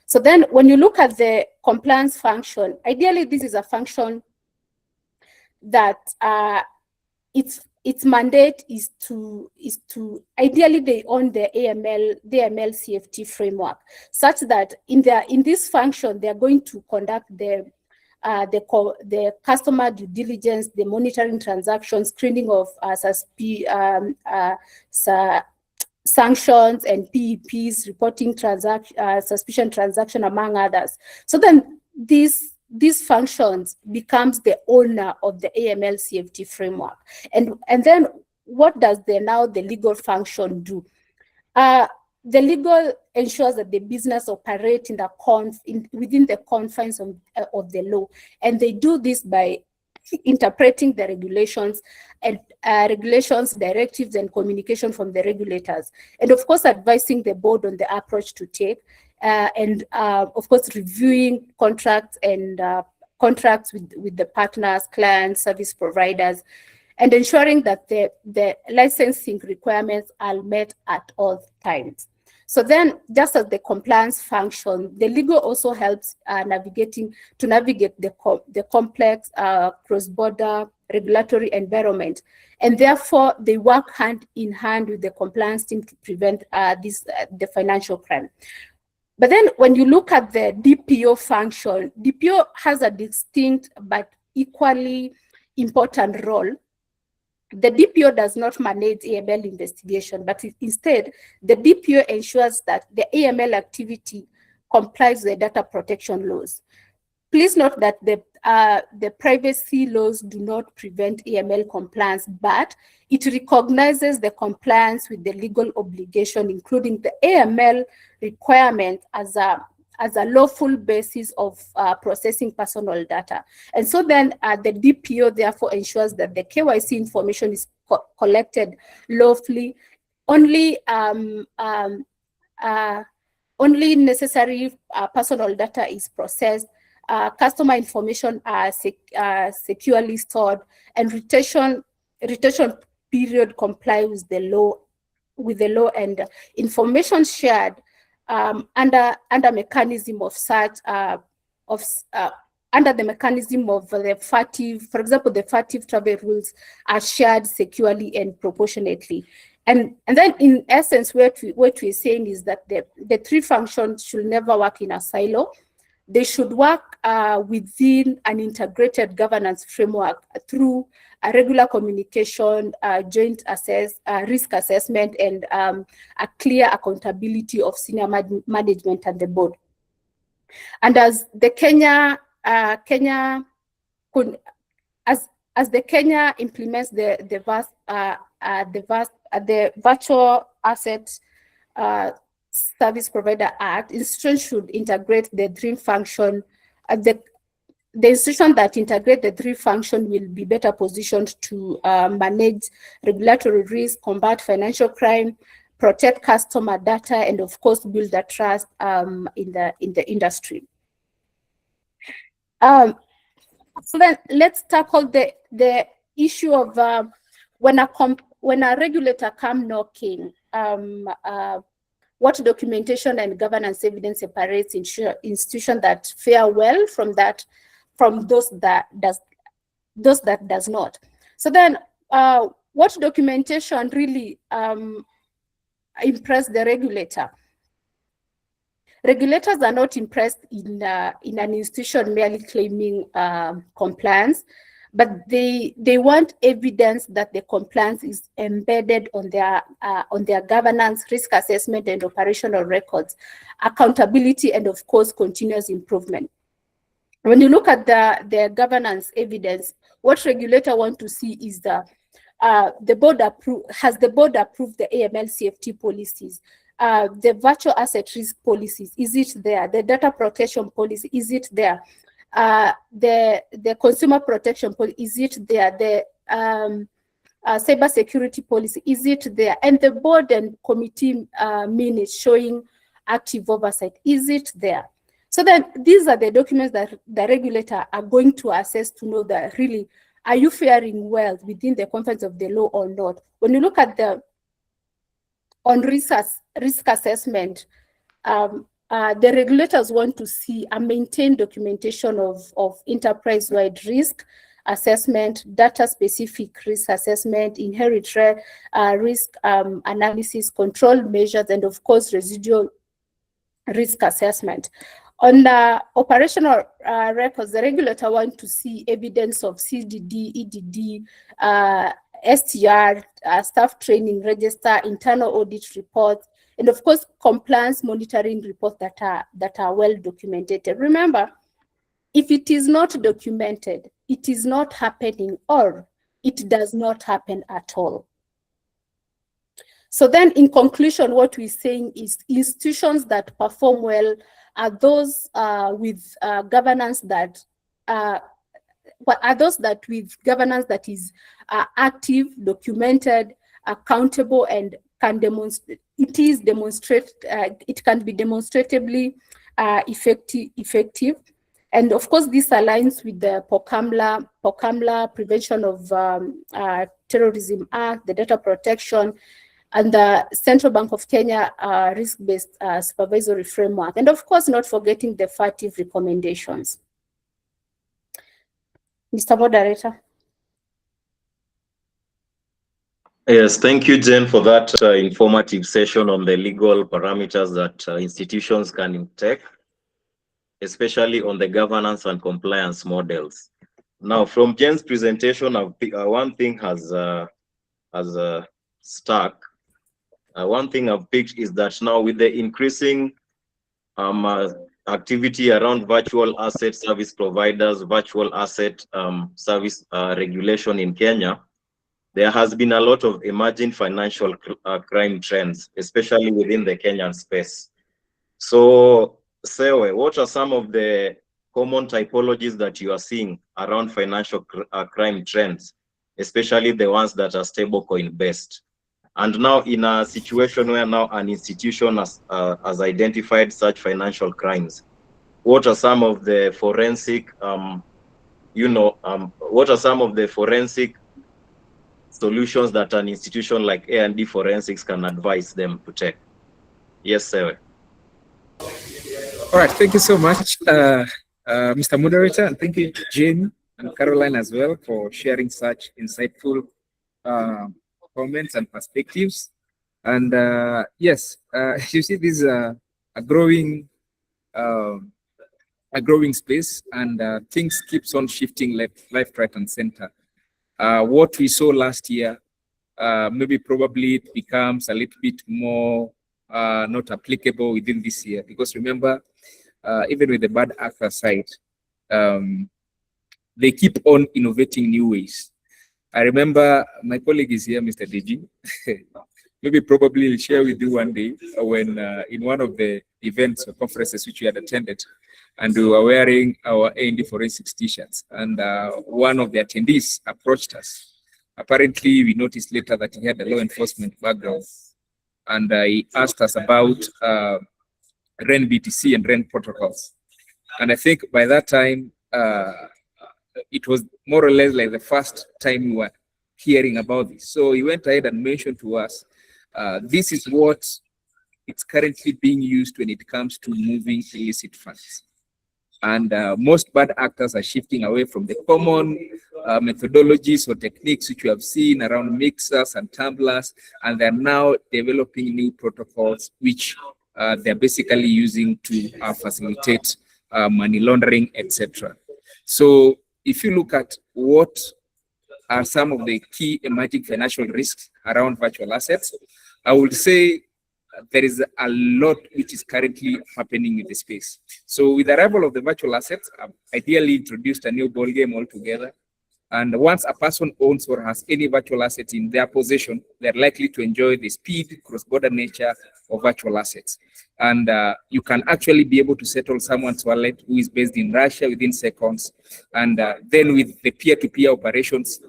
So then when you look at the compliance function, ideally this is a function that its mandate is to ideally they own the AML CFT framework, such that in this function they are going to conduct the customer due diligence, the monitoring transactions, screening of sanctions and PEPs, reporting suspicion transaction, among others. So then these functions becomes the owner of the AML CFT framework. And then what does the legal function do? The legal ensures that the business operates within the confines of the law, and they do this by interpreting the regulations and directives and communication from the regulators, and of course advising the board on the approach to take, and of course reviewing contracts and contracts with the partners, clients, service providers, and ensuring that the licensing requirements are met at all times. So then, just as the compliance function, the legal also helps navigate the complex cross-border regulatory environment, and therefore they work hand in hand with the compliance team to prevent the financial crime. But then, when you look at the DPO function, DPO has a distinct but equally important role. The DPO does not manage AML investigation, but instead, the DPO ensures that the AML activity complies with the data protection laws. Please note that the privacy laws do not prevent AML compliance, but it recognizes the compliance with the legal obligation, including the AML requirement as a lawful basis of processing personal data. And so then the DPO therefore ensures that the KYC information is collected lawfully. Only only necessary personal data is processed. Customer information are securely stored, and retention period comply with the law, and information shared under mechanism of such under the mechanism of the FATF, for example, the FATF travel rules are shared securely and proportionately. And then in essence, what we're saying is that the three functions should never work in a silo. They should work within an integrated governance framework through a regular communication, joint risk assessment, and a clear accountability of senior management and the board. And as the Kenya implements the Virtual Asset Service Provider Act, institutions should integrate the three function. The institution that integrate the three function will be better positioned to manage regulatory risk, combat financial crime, protect customer data, and of course build the trust in the industry. So then let's tackle the issue of when a regulator come knocking. What documentation and governance evidence separates institutions that fare well from those that does not. So then, what documentation really impress the regulator? Regulators are not impressed in an institution merely claiming compliance, but they want evidence that the compliance is embedded on their governance, risk assessment, and operational records, accountability, and of course continuous improvement. When you look at the governance evidence, what regulator want to see is has the board approved the AML CFT policies? The virtual asset risk policies, is it there? The data protection policy, is it there? The consumer protection policy, is it there? The cyber security policy, is it there? And the board and committee minutes showing active oversight, is it there? So then these are the documents that the regulator are going to assess to know that really, are you faring well within the confines of the law or not? When you look at on risk assessment, the regulators want to see a maintained documentation of enterprise-wide risk assessment, data-specific risk assessment, inherent risk analysis, control measures, and of course, residual risk assessment. On the operational records, the regulator want to see evidence of CDD, EDD, STR, staff training register, internal audit reports, and of course, compliance monitoring reports that are well documented. Remember, if it is not documented, it is not happening, or it does not happen at all. So then in conclusion, what we're saying is institutions that perform well are those with governance that is active, documented, accountable, and can demonstrate. It can be demonstratively effective. And of course, this aligns with the POCAMLA Prevention of Terrorism Act, the Data Protection, and the Central Bank of Kenya risk-based supervisory framework. And of course, not forgetting the FATF recommendations. Mr. Moderator. Yes, thank you, Jen, for that informative session on the legal parameters that institutions can take, especially on the governance and compliance models. Now, from Jen's presentation, one thing has stuck. One thing I've picked is that now with the increasing activity around virtual asset service providers, virtual asset service regulation in Kenya, there has been a lot of emerging financial crime trends, especially within the Kenyan space. So, Sewe, what are some of the common typologies that you are seeing around financial crime trends, especially the ones that are stablecoin based? And now in a situation where now an institution has identified such financial crimes, what are some of the forensic, what are some of the forensic solutions that an institution like A&D Forensics can advise them to take? Yes, sir. All right, thank you so much, Mr. Moderator, and thank you, Jane and Caroline as well, for sharing such insightful comments and perspectives. And yes, you see, this is a growing space, and things keeps on shifting left, right, and center. What we saw last year, maybe probably it becomes a little bit more not applicable within this year, because remember, even with the bad actor side, they keep on innovating new ways. I remember my colleague is here, Mr. DG. Maybe probably he'll share with you one day when in one of the events or conferences which we had attended, and we were wearing our A&D Forensics t-shirts, and one of the attendees approached us. Apparently, we noticed later that he had a law enforcement background, and he asked us about REN BTC and REN protocols. And I think by that time, it was more or less like the first time we were hearing about this. So he went ahead and mentioned to us, this is what it's currently being used when it comes to moving illicit funds. And most bad actors are shifting away from the common methodologies or techniques which we have seen around mixers and tumblers, and they're now developing new protocols which they're basically using to facilitate money laundering, etc. So if you look at what are some of the key emerging financial risks around virtual assets, I would say there is a lot which is currently happening in the space. So with the arrival of the virtual assets, I've ideally introduced a new ballgame altogether. And once a person owns or has any virtual asset in their possession, they're likely to enjoy the speed, cross-border nature of virtual assets. And you can actually be able to settle someone's wallet who is based in Russia within seconds. And then with the peer-to-peer operations,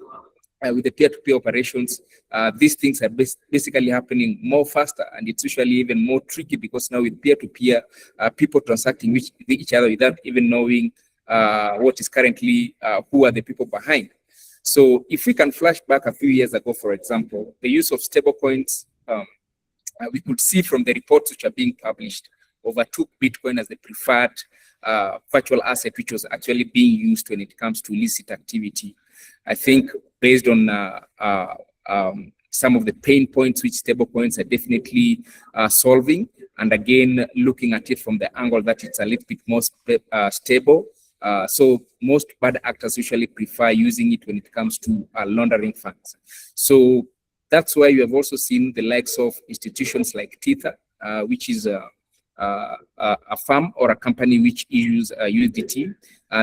these things are basically happening more faster, and it's usually even more tricky because now with peer-to-peer, people transacting with each other without even knowing what is currently, who are the people behind. So if we can flash back a few years ago, for example, the use of stablecoins, we could see from the reports which are being published, overtook Bitcoin as the preferred virtual asset, which was actually being used when it comes to illicit activity. I think based on some of the pain points which stablecoins are definitely solving, and again, looking at it from the angle that it's a little bit more stable. So most bad actors usually prefer using it when it comes to laundering funds. So that's why you have also seen the likes of institutions like Tether, which is a firm or a company which issues USDT.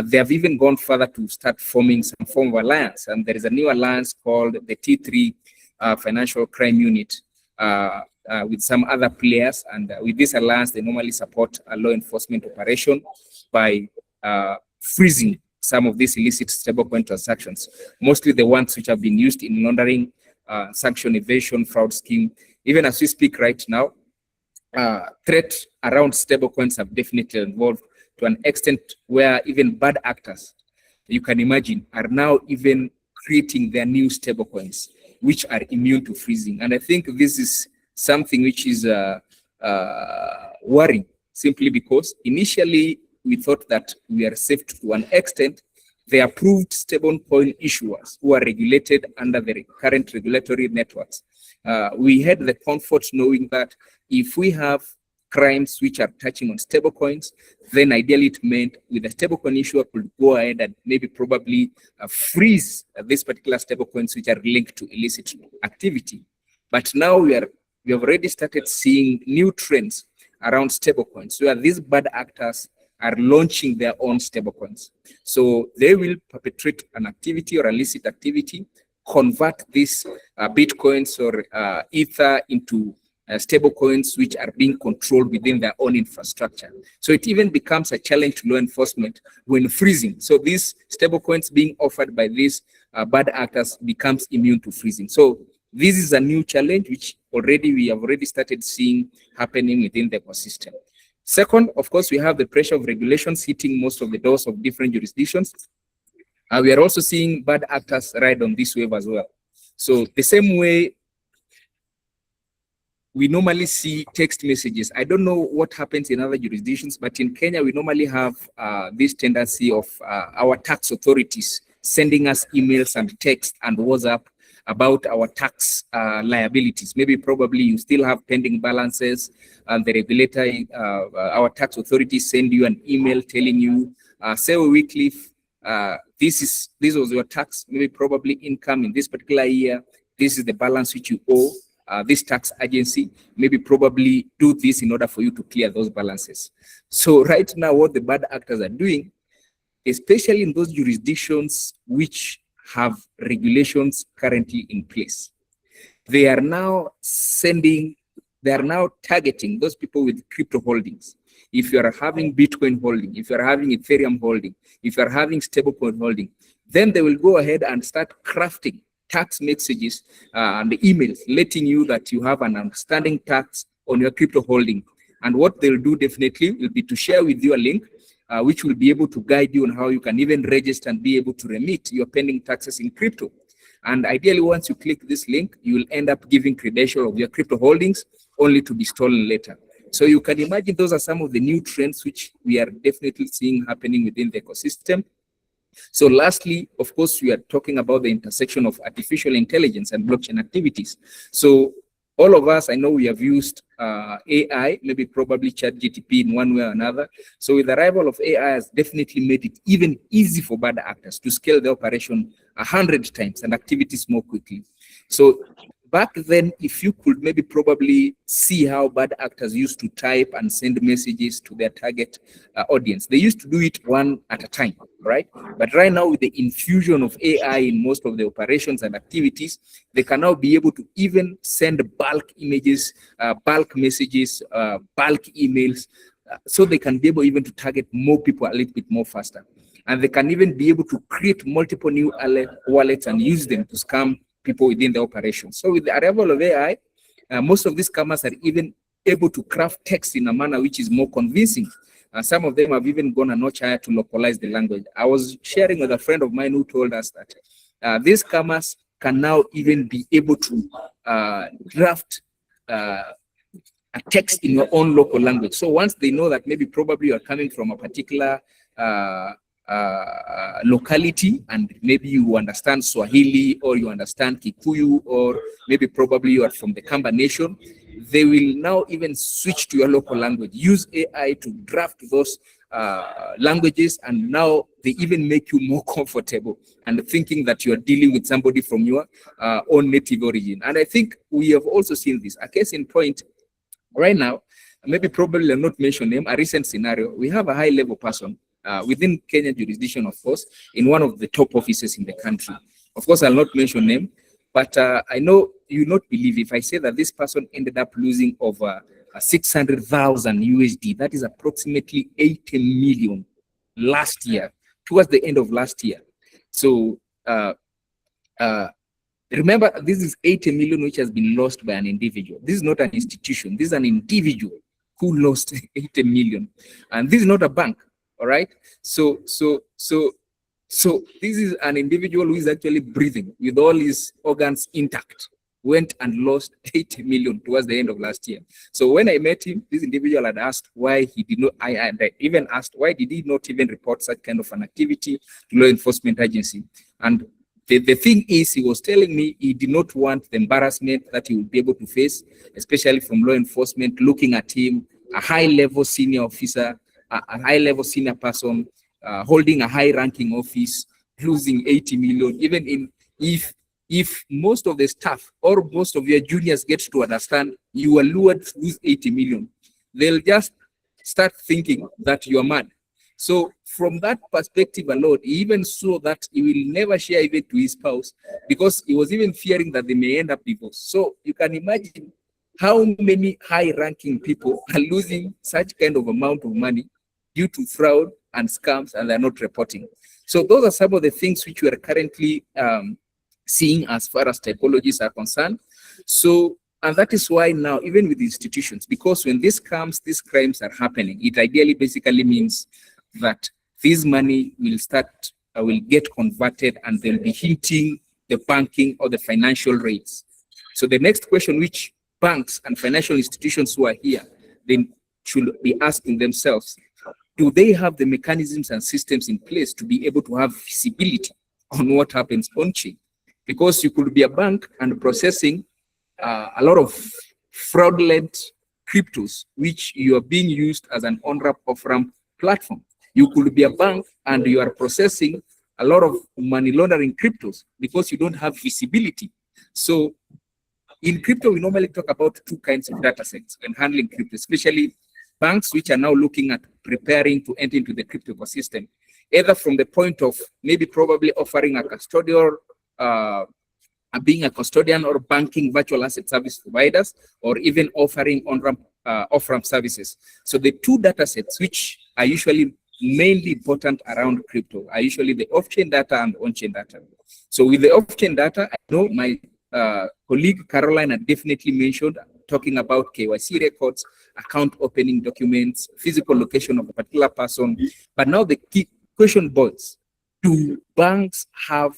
They have even gone further to start forming some form of alliance, and there is a new alliance called the T3 Financial Crime Unit with some other players. And with this alliance, they normally support a law enforcement operation by freezing some of these illicit stablecoin transactions, mostly the ones which have been used in laundering, sanction evasion, fraud scheme. Even as we speak right now, threats around stablecoins have definitely evolved to an extent where even bad actors, you can imagine, are now even creating their new stablecoins, which are immune to freezing. And I think this is something which is worrying, simply because initially we thought that we are safe to an extent. The approved stablecoin issuers who are regulated under the current regulatory networks, we had the comfort knowing that if we have crimes which are touching on stablecoins, then ideally it meant with the stablecoin issuer could go ahead and maybe probably freeze these particular stablecoins which are linked to illicit activity. But now we have already started seeing new trends around stablecoins where these bad actors are launching their own stablecoins. So they will perpetrate an activity or illicit activity, convert these Bitcoins or Ether into stable coins which are being controlled within their own infrastructure. So it even becomes a challenge to law enforcement when freezing. So these stable coins being offered by these bad actors becomes immune to freezing. So this is a new challenge which we have already started seeing happening within the ecosystem. Second, of course, we have the pressure of regulations hitting most of the doors of different jurisdictions. We are also seeing bad actors ride on this wave as well. So the same way we normally see text messages. I don't know what happens in other jurisdictions, but in Kenya, we normally have this tendency of our tax authorities sending us emails and text and WhatsApp about our tax liabilities. Maybe probably you still have pending balances and the regulator, our tax authorities send you an email telling you, say weekly, this was your tax, maybe probably income in this particular year. This is the balance which you owe. This tax agency, maybe probably do this in order for you to clear those balances. So right now, what the bad actors are doing, especially in those jurisdictions which have regulations currently in place, they are now targeting those people with crypto holdings. If you are having Bitcoin holding, if you are having Ethereum holding, if you are having stablecoin holding, then they will go ahead and start crafting tax messages and emails letting you that you have an outstanding tax on your crypto holding. And what they'll do definitely will be to share with you a link which will be able to guide you on how you can even register and be able to remit your pending taxes in crypto. And ideally, once you click this link, you will end up giving credential of your crypto holdings only to be stolen later. So you can imagine those are some of the new trends which we are definitely seeing happening within the ecosystem. So lastly, of course, we are talking about the intersection of artificial intelligence and blockchain activities. So all of us, I know we have used AI, maybe probably ChatGPT in one way or another. So with the arrival of AI has definitely made it even easy for bad actors to scale the operation 100 times and activities more quickly. So back then, if you could maybe probably see how bad actors used to type and send messages to their target audience, they used to do it one at a time, right? But right now, with the infusion of AI in most of the operations and activities, they can now be able to even send bulk images, bulk messages, bulk emails, so they can be able even to target more people a little bit more faster. And they can even be able to create multiple new wallets and use them to scam people within the operation. So with the arrival of AI, most of these scammers are even able to craft text in a manner which is more convincing. Some of them have even gone a notch higher to localize the language. I was sharing with a friend of mine who told us that these scammers can now even be able to draft a text in your own local language. So once they know that maybe probably you're coming from a particular locality and maybe you understand Swahili or you understand Kikuyu or maybe probably you are from the Kamba nation, they will now even switch to your local language, use AI to draft those languages, and now they even make you more comfortable and thinking that you are dealing with somebody from your own native origin. And I think we have also seen this. A case in point right now, maybe probably I'll not mention name, a recent scenario, we have a high level person within Kenya jurisdiction, of course, in one of the top offices in the country. Of course, I'll not mention name, but I know you not believe if I say that this person ended up losing over 600,000 USD. That is approximately 80 million last year, towards the end of last year. So remember, this is 80 million which has been lost by an individual. This is not an institution. This is an individual who lost 80 million. And this is not a bank. All right. So this is an individual who is actually breathing with all his organs intact, went and lost 80 million towards the end of last year. So when I met him, this individual had asked why he did not, I even asked why did he not even report such kind of an activity to law enforcement agency. And the thing is, he was telling me he did not want the embarrassment that he would be able to face, especially from law enforcement, looking at him, a high-level senior officer, a high-level senior person, holding a high-ranking office, losing 80 million, even if most of the staff or most of your juniors get to understand you are lured to lose 80 million, they'll just start thinking that you are mad. So from that perspective alone, he even saw that he will never share even to his spouse because he was even fearing that they may end up divorced. So you can imagine how many high-ranking people are losing such kind of amount of money due to fraud and scams, and they're not reporting. So those are some of the things which we are currently seeing as far as typologies are concerned. So, and that is why now, even with institutions, because when this comes, these crimes are happening, it ideally basically means that this money will start, will get converted, and they'll be hitting the banking or the financial rates. So the next question which banks and financial institutions who are here, they should be asking themselves, do they have the mechanisms and systems in place to be able to have visibility on what happens on chain? Because you could be a bank and processing a lot of fraudulent cryptos, which you are being used as an on-ramp, off-ramp platform. You could be a bank and you are processing a lot of money laundering cryptos because you don't have visibility. So in crypto, we normally talk about two kinds of data sets when handling crypto, especially banks which are now looking at preparing to enter into the crypto ecosystem, either from the point of maybe probably offering a custodial, being a custodian or banking virtual asset service providers, or even offering on-ramp, off-ramp services. So the two data sets which are usually mainly important around crypto are usually the off-chain data and on-chain data. So with the off-chain data, I know my colleague Caroline had definitely mentioned talking about KYC records, account opening documents, physical location of a particular person. But now the key question boils, do banks have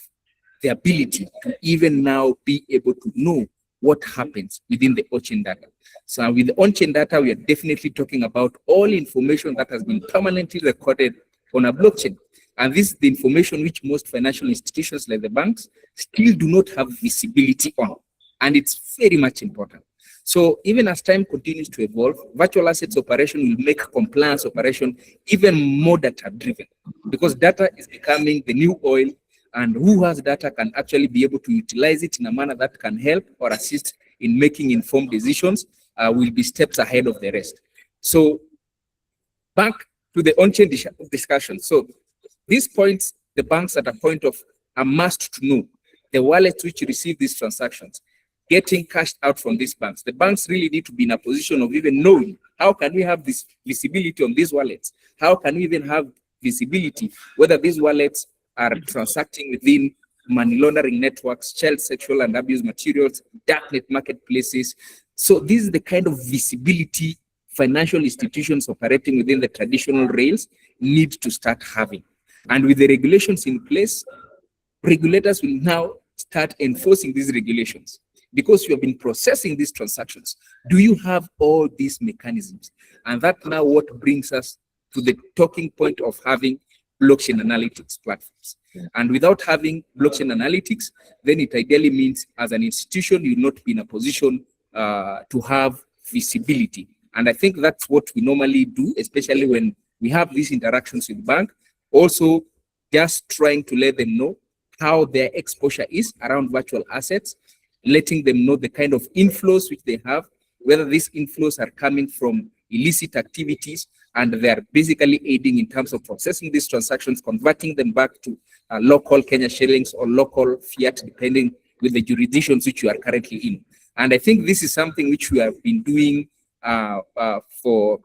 the ability to even now be able to know what happens within the on-chain data? So with the on-chain data, we are definitely talking about all information that has been permanently recorded on a blockchain. And this is the information which most financial institutions like the banks still do not have visibility on. And it's very much important. So even as time continues to evolve, virtual assets operation will make compliance operation even more data-driven, because data is becoming the new oil, and who has data can actually be able to utilize it in a manner that can help or assist in making informed decisions, will be steps ahead of the rest. So back to the on-chain discussion. So these points, the banks at a point of a must to know the wallets which receive these transactions, getting cashed out from these banks. The banks really need to be in a position of even knowing, how can we have this visibility on these wallets? How can we even have visibility whether these wallets are transacting within money laundering networks, child sexual and abuse materials, darknet marketplaces? So this is the kind of visibility financial institutions operating within the traditional rails need to start having. And with the regulations in place, regulators will now start enforcing these regulations, because you have been processing these transactions. Do you have all these mechanisms? And that now what brings us to the talking point of having blockchain analytics platforms. And without having blockchain analytics, then it ideally means as an institution, you'll not be in a position to have visibility. And I think that's what we normally do, especially when we have these interactions with bank. Also, just trying to let them know how their exposure is around virtual assets, letting them know the kind of inflows which they have, whether these inflows are coming from illicit activities, and they are basically aiding in terms of processing these transactions, converting them back to local Kenya shillings or local fiat, depending with the jurisdictions which you are currently in. And I think this is something which we have been doing for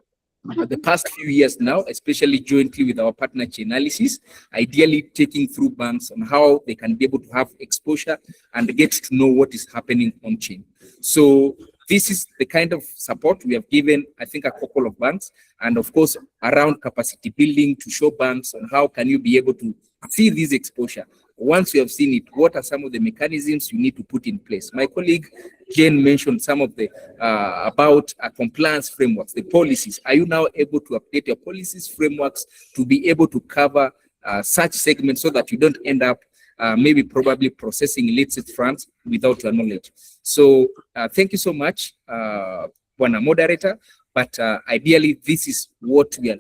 the past few years now, especially jointly with our partner Chainalysis, ideally taking through banks on how they can be able to have exposure and get to know what is happening on chain. So this is the kind of support we have given, I think, a couple of banks, and of course around capacity building to show banks on how can you be able to see this exposure. Once you have seen it, what are some of the mechanisms you need to put in place? My colleague Jane mentioned some of the about compliance frameworks, the policies. Are you now able to update your policies frameworks to be able to cover such segments so that you don't end up maybe probably processing illicit funds without your knowledge? So thank you so much, Bwana Moderator. But ideally, this is what we are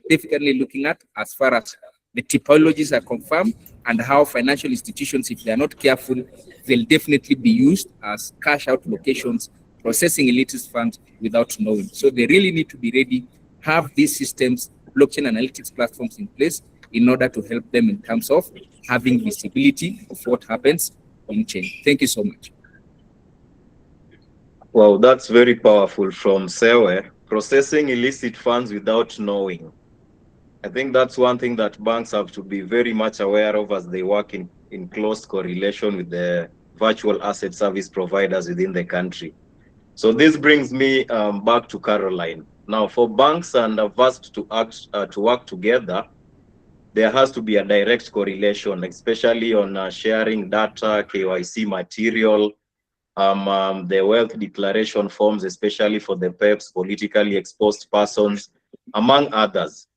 definitely looking at as far as the typologies are confirmed, and how financial institutions, if they are not careful, they'll definitely be used as cash out locations, processing illicit funds without knowing. So they really need to be ready, have these systems, blockchain analytics platforms in place in order to help them in terms of having visibility of what happens on chain. Thank you so much. Wow, that's very powerful from Sewe. Processing illicit funds without knowing. I think that's one thing that banks have to be very much aware of as they work in close correlation with the virtual asset service providers within the country. So this brings me back to Caroline. Now, for banks and VASPs to work together, there has to be a direct correlation, especially on sharing data, KYC material, the wealth declaration forms, especially for the PEPs, politically exposed persons, among others.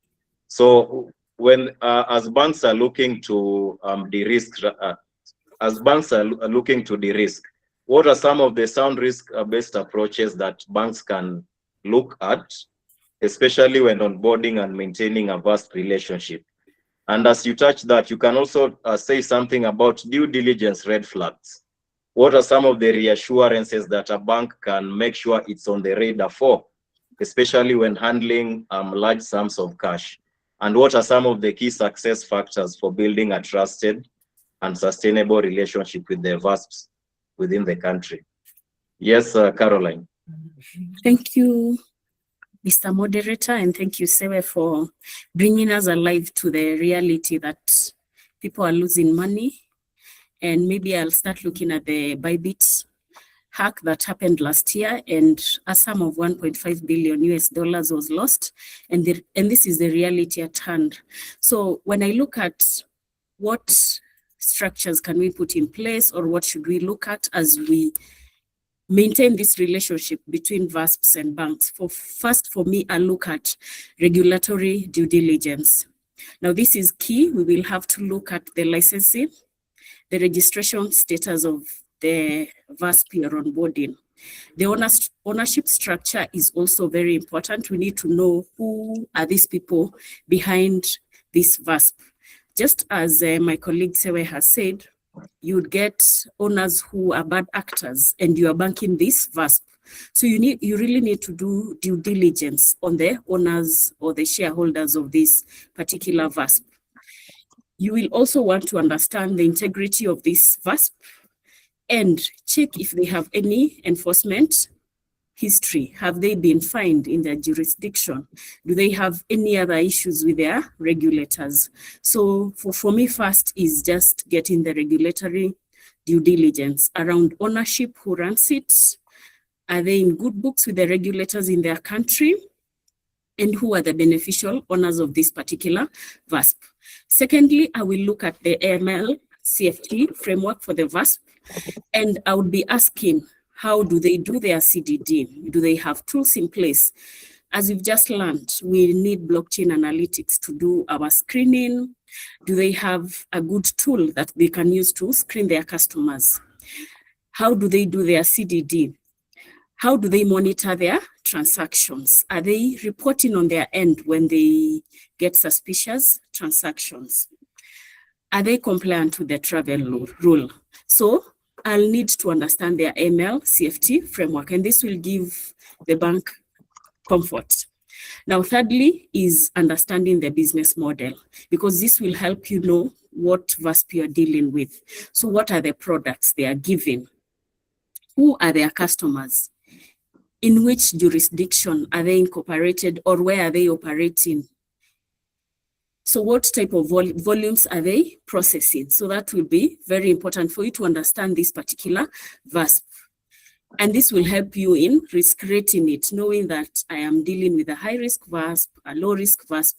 So when as banks are looking to de-risk, what are some of the sound risk-based approaches that banks can look at, especially when onboarding and maintaining a VASP relationship? And as you touch that, you can also say something about due diligence red flags. What are some of the reassurances that a bank can make sure it's on the radar for, especially when handling large sums of cash? And what are some of the key success factors for building a trusted and sustainable relationship with the VASPs within the country? Yes, Caroline. Thank you, Mr. Moderator, and thank you, Sewe, for bringing us alive to the reality that people are losing money. And maybe I'll start looking at the Bybit hack that happened last year, and a sum of $1.5 billion was lost. And this is the reality at hand. So when I look at what structures can we put in place, or what should we look at as we maintain this relationship between VASPs and banks? First, for me, I look at regulatory due diligence. Now, this is key. We will have to look at the licensing, the registration status of the VASP or onboarding. The ownership structure is also very important. We need to know who are these people behind this VASP. Just as my colleague Sewe has said, you would get owners who are bad actors and you are banking this VASP. So you really need to do due diligence on the owners or the shareholders of this particular VASP. You will also want to understand the integrity of this VASP and check if they have any enforcement history. Have they been fined in their jurisdiction? Do they have any other issues with their regulators? So for me, first is just getting the regulatory due diligence around ownership, who runs it, are they in good books with the regulators in their country, and who are the beneficial owners of this particular VASP. Secondly, I will look at the AML CFT framework for the VASP, and I would be asking, how do they do their CDD? Do they have tools in place? As we've just learned, we need blockchain analytics to do our screening. Do they have a good tool that they can use to screen their customers? How do they do their CDD? How do they monitor their transactions? Are they reporting on their end when they get suspicious transactions? Are they compliant with the travel rule? So I'll need to understand their AML CFT framework, and this will give the bank comfort. Now, thirdly is understanding the business model, because this will help you know what VASP you're dealing with. So what are the products they are giving? Who are their customers? In which jurisdiction are they incorporated, or where are they operating? So what type of volumes are they processing? So that will be very important for you to understand this particular VASP. And this will help you in risk rating it, knowing that I am dealing with a high risk VASP, a low risk VASP,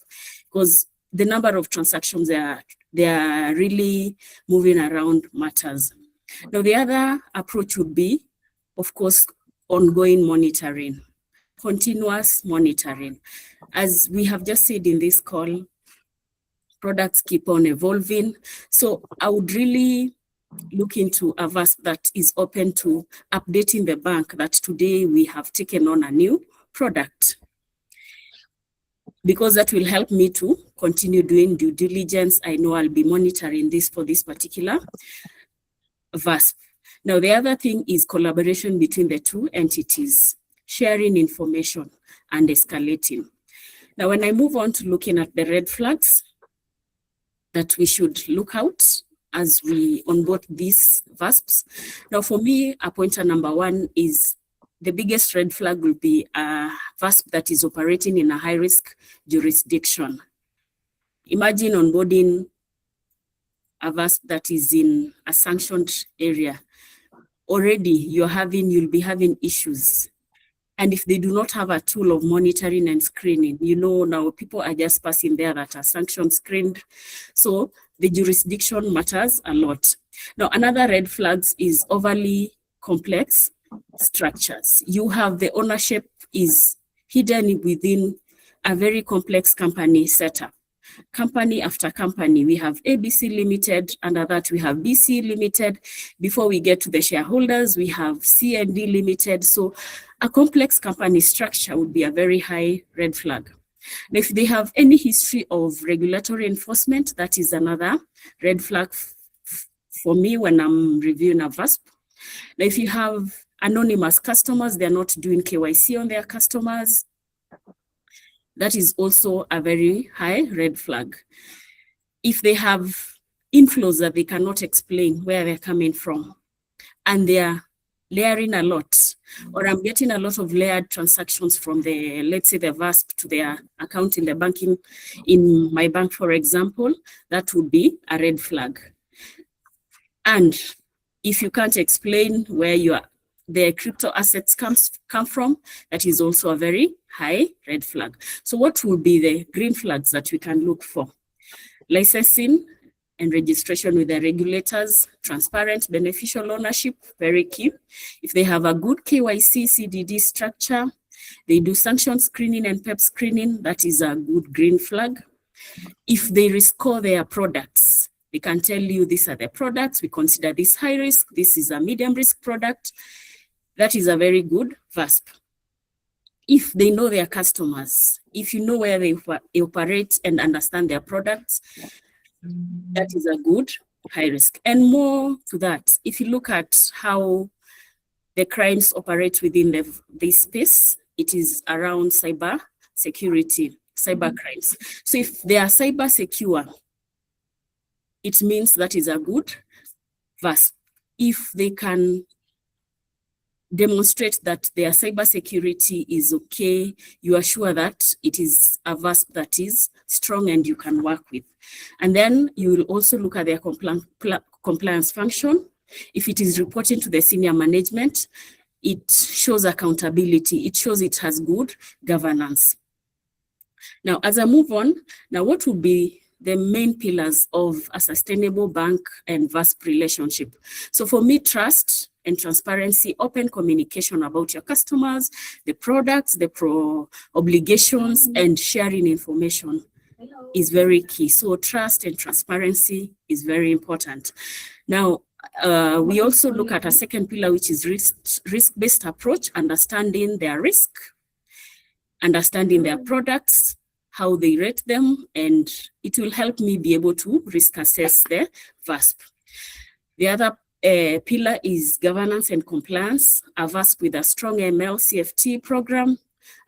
because the number of transactions they are really moving around matters. Now, the other approach would be, of course, ongoing monitoring, continuous monitoring. As we have just said in this call, products keep on evolving. So I would really look into a VASP that is open to updating the bank that today we have taken on a new product, because that will help me to continue doing due diligence. I know I'll be monitoring this for this particular VASP. Now, the other thing is collaboration between the two entities, sharing information and escalating. Now, when I move on to looking at the red flags that we should look out as we onboard these VASPs. Now, for me, a pointer number one is the biggest red flag will be a VASP that is operating in a high-risk jurisdiction. Imagine onboarding a VASP that is in a sanctioned area. Already, you'll be having issues. And if they do not have a tool of monitoring and screening, now people are just passing there that are sanction screened. So the jurisdiction matters a lot. Now, another red flags is overly complex structures. You have the ownership is hidden within a very complex company setup. Company after company, we have ABC Limited, under that we have BC Limited. Before we get to the shareholders, we have C&D Limited. So a complex company structure would be a very high red flag. Now, if they have any history of regulatory enforcement, that is another red flag for me when I'm reviewing a VASP. Now, if you have anonymous customers, they're not doing KYC on their customers, that is also a very high red flag. If they have inflows that they cannot explain where they're coming from, and they're layering a lot, or I'm getting a lot of layered transactions from let's say the VASP to their account in the banking, in my bank, for example, that would be a red flag. And if you can't explain where the crypto assets come from, that is also a very high red flag. So what will be the green flags that we can look for? Licensing and registration with the regulators, transparent beneficial ownership, very key. If they have a good KYC CDD structure, they do sanction screening and PEP screening, that is a good green flag. If they rescore their products, they can tell you these are the products, we consider this high risk, this is a medium risk product, that is a very good VASP. If they know their customers, if you know where they operate and understand their products, that is a good high risk. And more to that, if you look at how the crimes operate within this space, it is around cyber security, cyber crimes. So if they are cyber secure, it means that is a good VASP. If they can demonstrate that their cyber security is okay, you are sure that it is a VASP that is strong and you can work with. And then you will also look at their compliance function. If it is reporting to the senior management, it shows accountability. It shows it has good governance. Now, as I move on, now what would be the main pillars of a sustainable bank and VASP relationship? So for me, trust and transparency, open communication about your customers, the products, the obligations, and sharing information is very key. So trust and transparency is very important. Now, we also look at a second pillar, which is risk-based approach, understanding their risk, understanding their products, how they rate them, and it will help me be able to risk assess the VASP. The other pillar is governance and compliance, a VASP with a strong AML CFT program,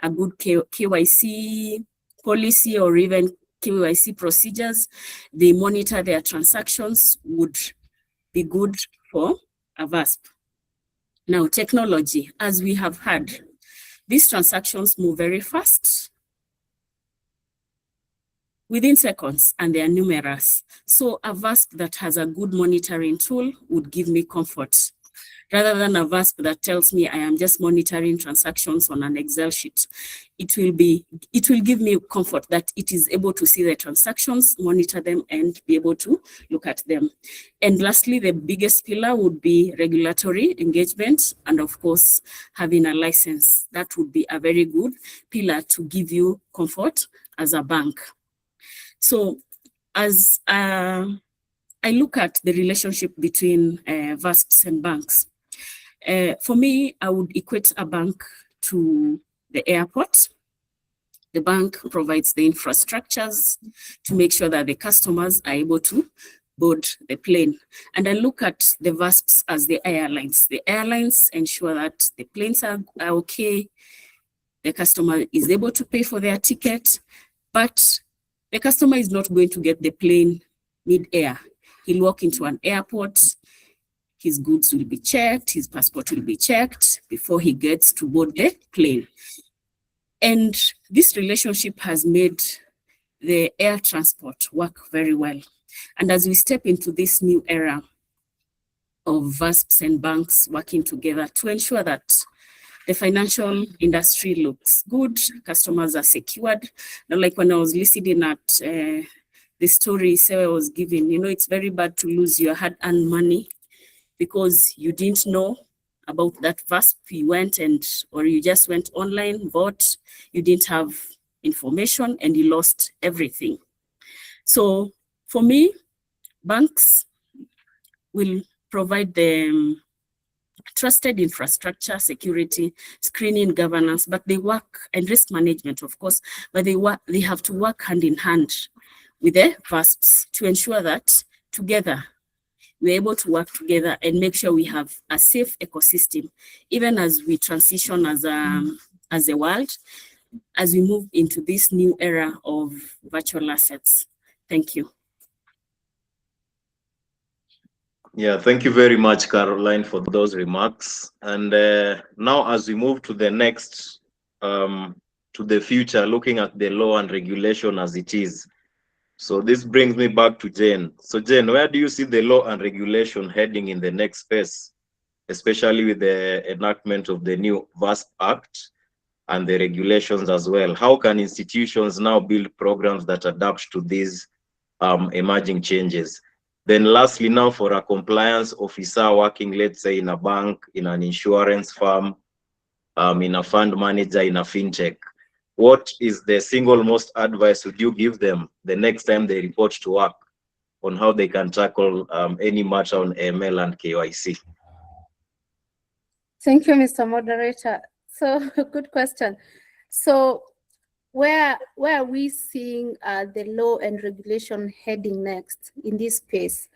a good KYC policy or even KYC procedures. They monitor their transactions, would be good for a VASP. Now, technology, as we have heard, these transactions move very fast, within seconds, and they are numerous. So a VASP that has a good monitoring tool would give me comfort, rather than a VASP that tells me I am just monitoring transactions on an Excel sheet. It will give me comfort that it is able to see the transactions, monitor them, and be able to look at them. And lastly, the biggest pillar would be regulatory engagement, and of course, having a license. That would be a very good pillar to give you comfort as a bank. So as I look at the relationship between VASPs and banks, for me, I would equate a bank to the airport. The bank provides the infrastructures to make sure that the customers are able to board the plane. And I look at the VASPs as the airlines. The airlines ensure that the planes are okay, the customer is able to pay for their ticket, but the customer is not going to get the plane mid-air. He'll walk into an airport, his goods will be checked, his passport will be checked before he gets to board the plane. And this relationship has made the air transport work very well. And as we step into this new era of VASPs and banks working together to ensure that the financial industry looks good, customers are secured. Now, like when I was listening at the story Sarah was giving, you know, it's very bad to lose your hard-earned money because you didn't know about that VASP. You went or you just went online, bought, you didn't have information and you lost everything. So for me, banks will provide the trusted infrastructure, security, screening, governance, but they work, and risk management, of course, but they have to work hand in hand with the VASPs to ensure that together we're able to work together and make sure we have a safe ecosystem, even as we transition as a world, as we move into this new era of virtual assets. Thank you. Yeah, thank you very much, Caroline, for those remarks. And now as we move to the next, to the future, looking at the law and regulation as it is. So this brings me back to Jane. So Jane, where do you see the law and regulation heading in the next phase, especially with the enactment of the new VASP Act and the regulations as well? How can institutions now build programs that adapt to these emerging changes? Then lastly, now for a compliance officer working, let's say in a bank, in an insurance firm, in a fund manager, in a fintech, what is the single most advice would you give them the next time they report to work on how they can tackle any matter on AML and KYC? Thank you, Mr. Moderator. So good question. So where are we seeing the law and regulation heading next in this space?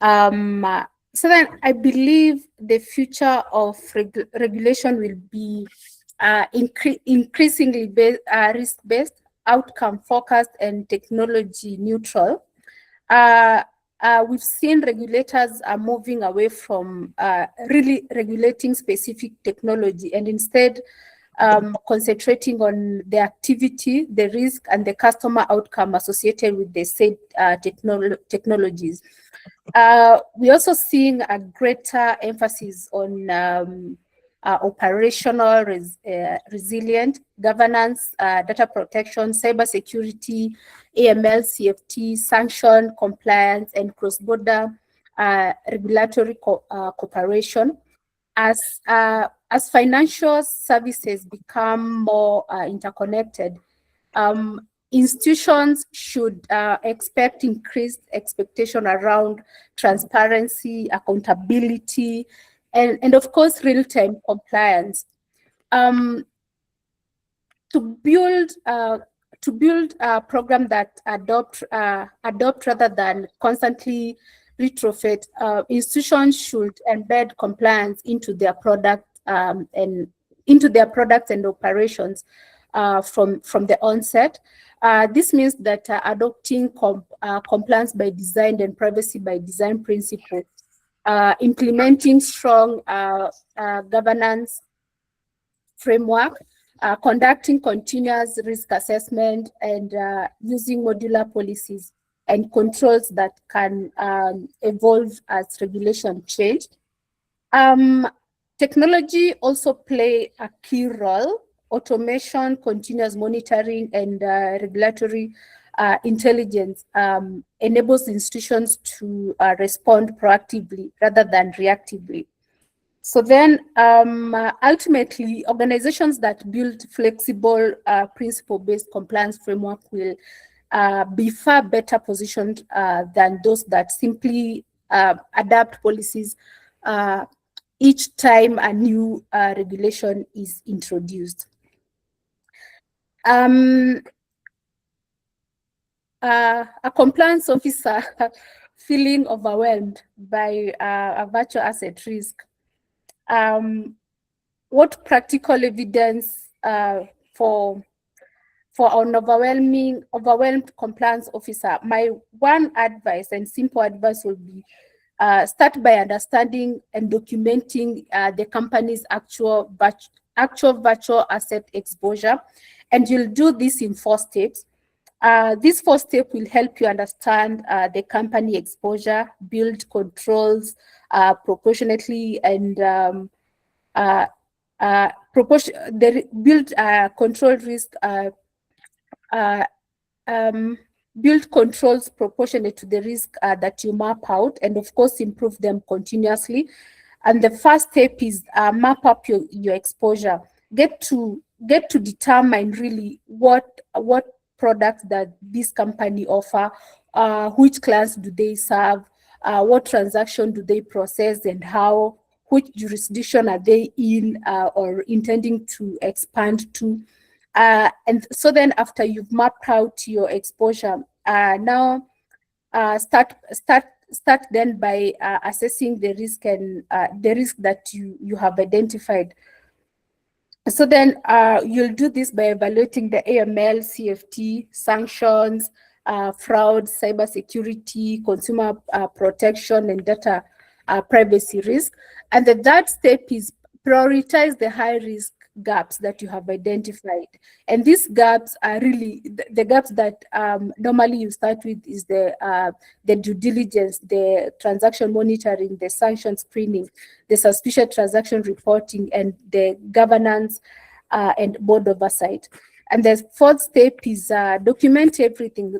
So then I believe the future of regulation will be increasingly risk-based, outcome-focused, and technology-neutral. We've seen regulators are moving away from really regulating specific technology and instead concentrating on the activity, the risk, and the customer outcome associated with the said technologies. We're also seeing a greater emphasis on operational resilient governance, data protection, cybersecurity, AML, CFT, sanction, compliance, and cross-border regulatory cooperation. As financial services become more interconnected, institutions should expect increased expectation around transparency, accountability, and of course, real-time compliance. To build a program that adopt rather than constantly retrofit, institutions should embed compliance into their product and operations from the onset. This means that adopting compliance by design and privacy by design principles, implementing strong governance framework, conducting continuous risk assessment, and using modular policies and controls that can evolve as regulation change. Technology also play a key role. Automation, continuous monitoring, and regulatory intelligence enables institutions to respond proactively rather than reactively. So then ultimately, organizations that build flexible principle-based compliance framework will be far better positioned than those that simply adapt policies each time a new regulation is introduced. A compliance officer feeling overwhelmed by a virtual asset risk. What practical evidence for an overwhelmed compliance officer, my one advice and simple advice would be start by understanding and documenting the company's actual virtual asset exposure, and you'll do this in 4 steps. This 4 step will help you understand the company exposure, build controls proportionately, and build control risk, build controls proportionate to the risk that you map out, and of course improve them continuously. And the first step is map up your exposure. Get to determine really what products that this company offer, which clients do they serve, what transaction do they process, and how, which jurisdiction are they in or intending to expand to. And so then after you've mapped out your exposure, now start then by assessing the risk and the risk that you have identified. So then you'll do this by evaluating the AML, CFT, sanctions, fraud, cybersecurity, consumer protection, and data privacy risk. And the third step is prioritize the high risk gaps that you have identified. And these gaps are really the gaps that normally you start with is the due diligence, the transaction monitoring, the sanction screening, the suspicious transaction reporting, and the governance and board oversight. And the fourth step is document everything.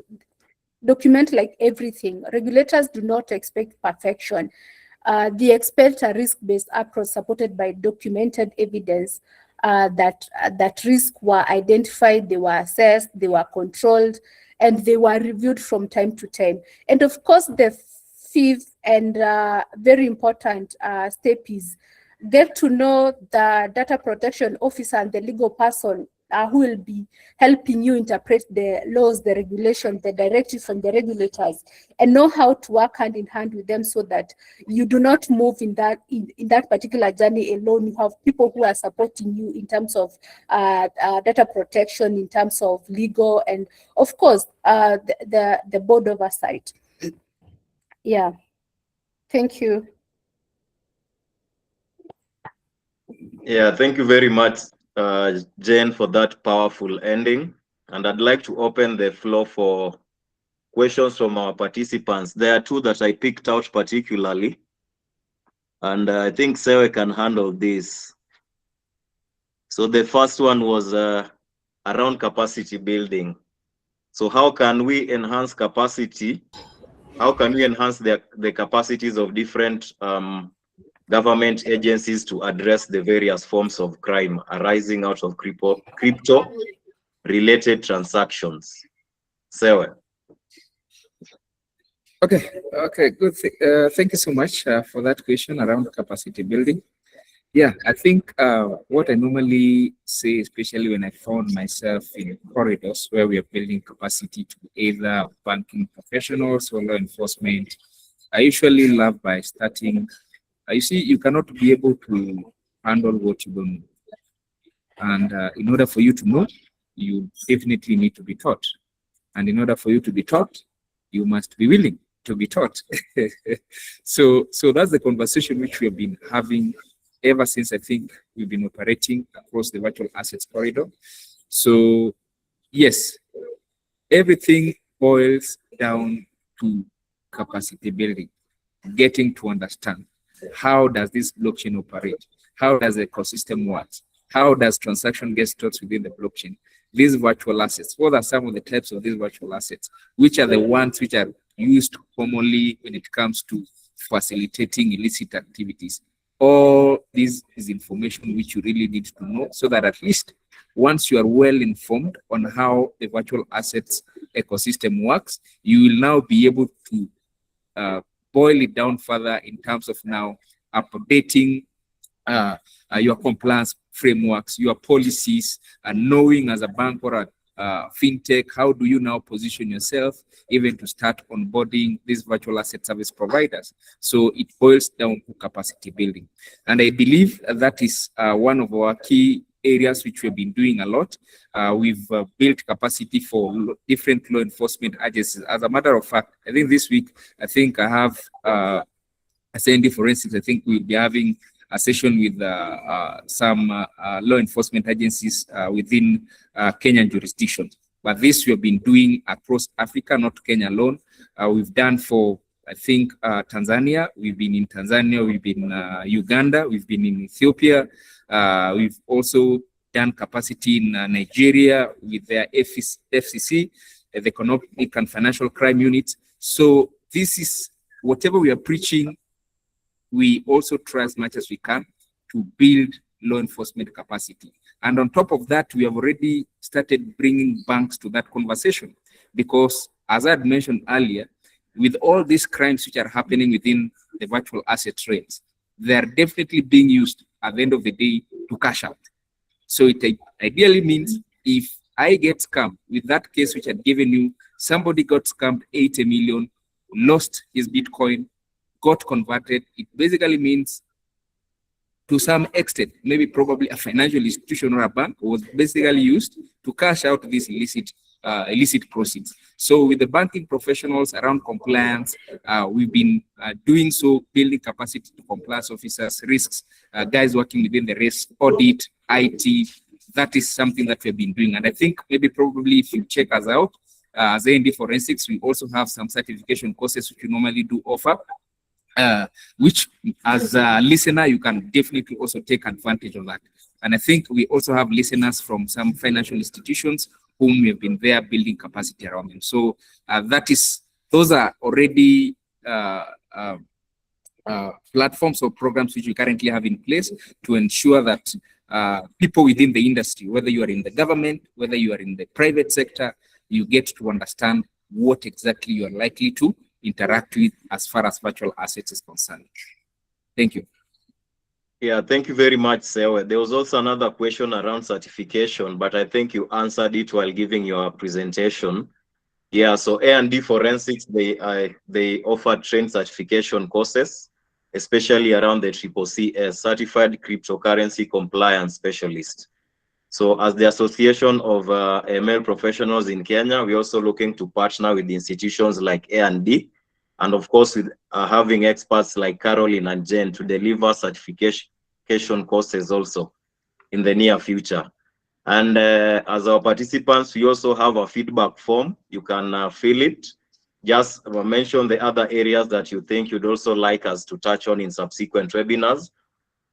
Document like everything. Regulators do not expect perfection. They expect a risk-based approach supported by documented evidence that risks were identified, they were assessed, they were controlled, and they were reviewed from time to time. And of course, the fifth and very important step is get to know the data protection officer and the legal person who will be helping you interpret the laws, the regulations, the directives from the regulators, and know how to work hand in hand with them so that you do not move in that particular journey alone. You have people who are supporting you in terms of data protection, in terms of legal, and of course the board oversight. Yeah, thank you. Yeah, thank you very much, Jane, for that powerful ending. And I'd like to open the floor for questions from our participants. There are 2 that I picked out particularly, and I think Sewe can handle this. So the first one was around capacity building. So how can we enhance capacity? How can we enhance the capacities of different government agencies to address the various forms of crime arising out of crypto-related transactions? Sewe. Okay, good. Thank you so much for that question around capacity building. Yeah, I think what I normally say, especially when I found myself in corridors where we are building capacity to either banking professionals or law enforcement, I usually love by starting. You see, you cannot be able to handle what you don't know. And in order for you to know, you definitely need to be taught. And in order for you to be taught, you must be willing to be taught. So that's the conversation which we have been having ever since I think we've been operating across the virtual assets corridor. So yes, everything boils down to capacity building, getting to understand how does this blockchain operate? How does the ecosystem work? How does transaction get stored within the blockchain? These virtual assets, what are some of the types of these virtual assets? Which are the ones which are used commonly when it comes to facilitating illicit activities? All this is information which you really need to know so that at least once you are well informed on how the virtual assets ecosystem works, you will now be able to boil it down further in terms of now updating your compliance frameworks, your policies, and knowing as a bank or a fintech, how do you now position yourself even to start onboarding these virtual asset service providers? So it boils down to capacity building. And I believe that is one of our key areas which we've been doing a lot. We've built capacity for different law enforcement agencies. As a matter of fact, I think this week, I think I have A&D Forensics. I think we'll be having a session with some law enforcement agencies within Kenyan jurisdictions. But this we have been doing across Africa, not Kenya alone. We've done for, I think, Tanzania. We've been in Tanzania, we've been in Uganda, we've been in Ethiopia. We've also done capacity in Nigeria with their FCC, the Economic and Financial Crime Unit. So this is whatever we are preaching, we also try as much as we can to build law enforcement capacity. And on top of that, we have already started bringing banks to that conversation, because as I had mentioned earlier, with all these crimes which are happening within the virtual asset rails, they are definitely being used at the end of the day to cash out. So it ideally means if I get scammed with that case which I'd given you, somebody got scammed 80 million, lost his Bitcoin, got converted, it basically means to some extent, maybe probably a financial institution or a bank was basically used to cash out these illicit proceeds. So with the banking professionals around compliance, we've been doing so, building capacity to compliance officers, risks, guys working within the risk, audit, IT. That is something that we've been doing. And I think maybe probably if you check us out, as A&D Forensics, we also have some certification courses which we normally do offer, which as a listener, you can definitely also take advantage of that. And I think we also have listeners from some financial institutions whom we have been there building capacity around them. So those are already platforms or programs which we currently have in place to ensure that people within the industry, whether you are in the government, whether you are in the private sector, you get to understand what exactly you are likely to interact with as far as virtual assets is concerned. Thank you. Yeah, thank you very much, Sewe. There was also another question around certification, but I think you answered it while giving your presentation. Yeah, so A&D Forensics, they offer trained certification courses, especially around the CCCS, Certified Cryptocurrency Compliance Specialist. So as the Association of ML Professionals in Kenya, we're also looking to partner with institutions like A&D, and of course with having experts like Caroline and Jen to deliver certification courses also in the near future. And as our participants, we also have a feedback form. You can fill it. Just mention the other areas that you think you'd also like us to touch on in subsequent webinars.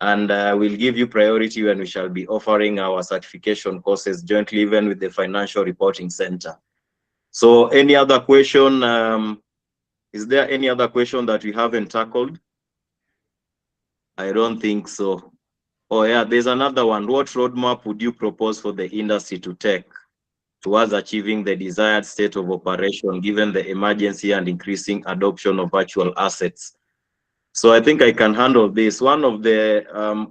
And we'll give you priority when we shall be offering our certification courses jointly, even with the Financial Reporting Center. So any other question? Is there any other question that we haven't tackled? I don't think so. Oh yeah, there's another one. What roadmap would you propose for the industry to take towards achieving the desired state of operation, given the emergency and increasing adoption of virtual assets? So I think I can handle this. One of the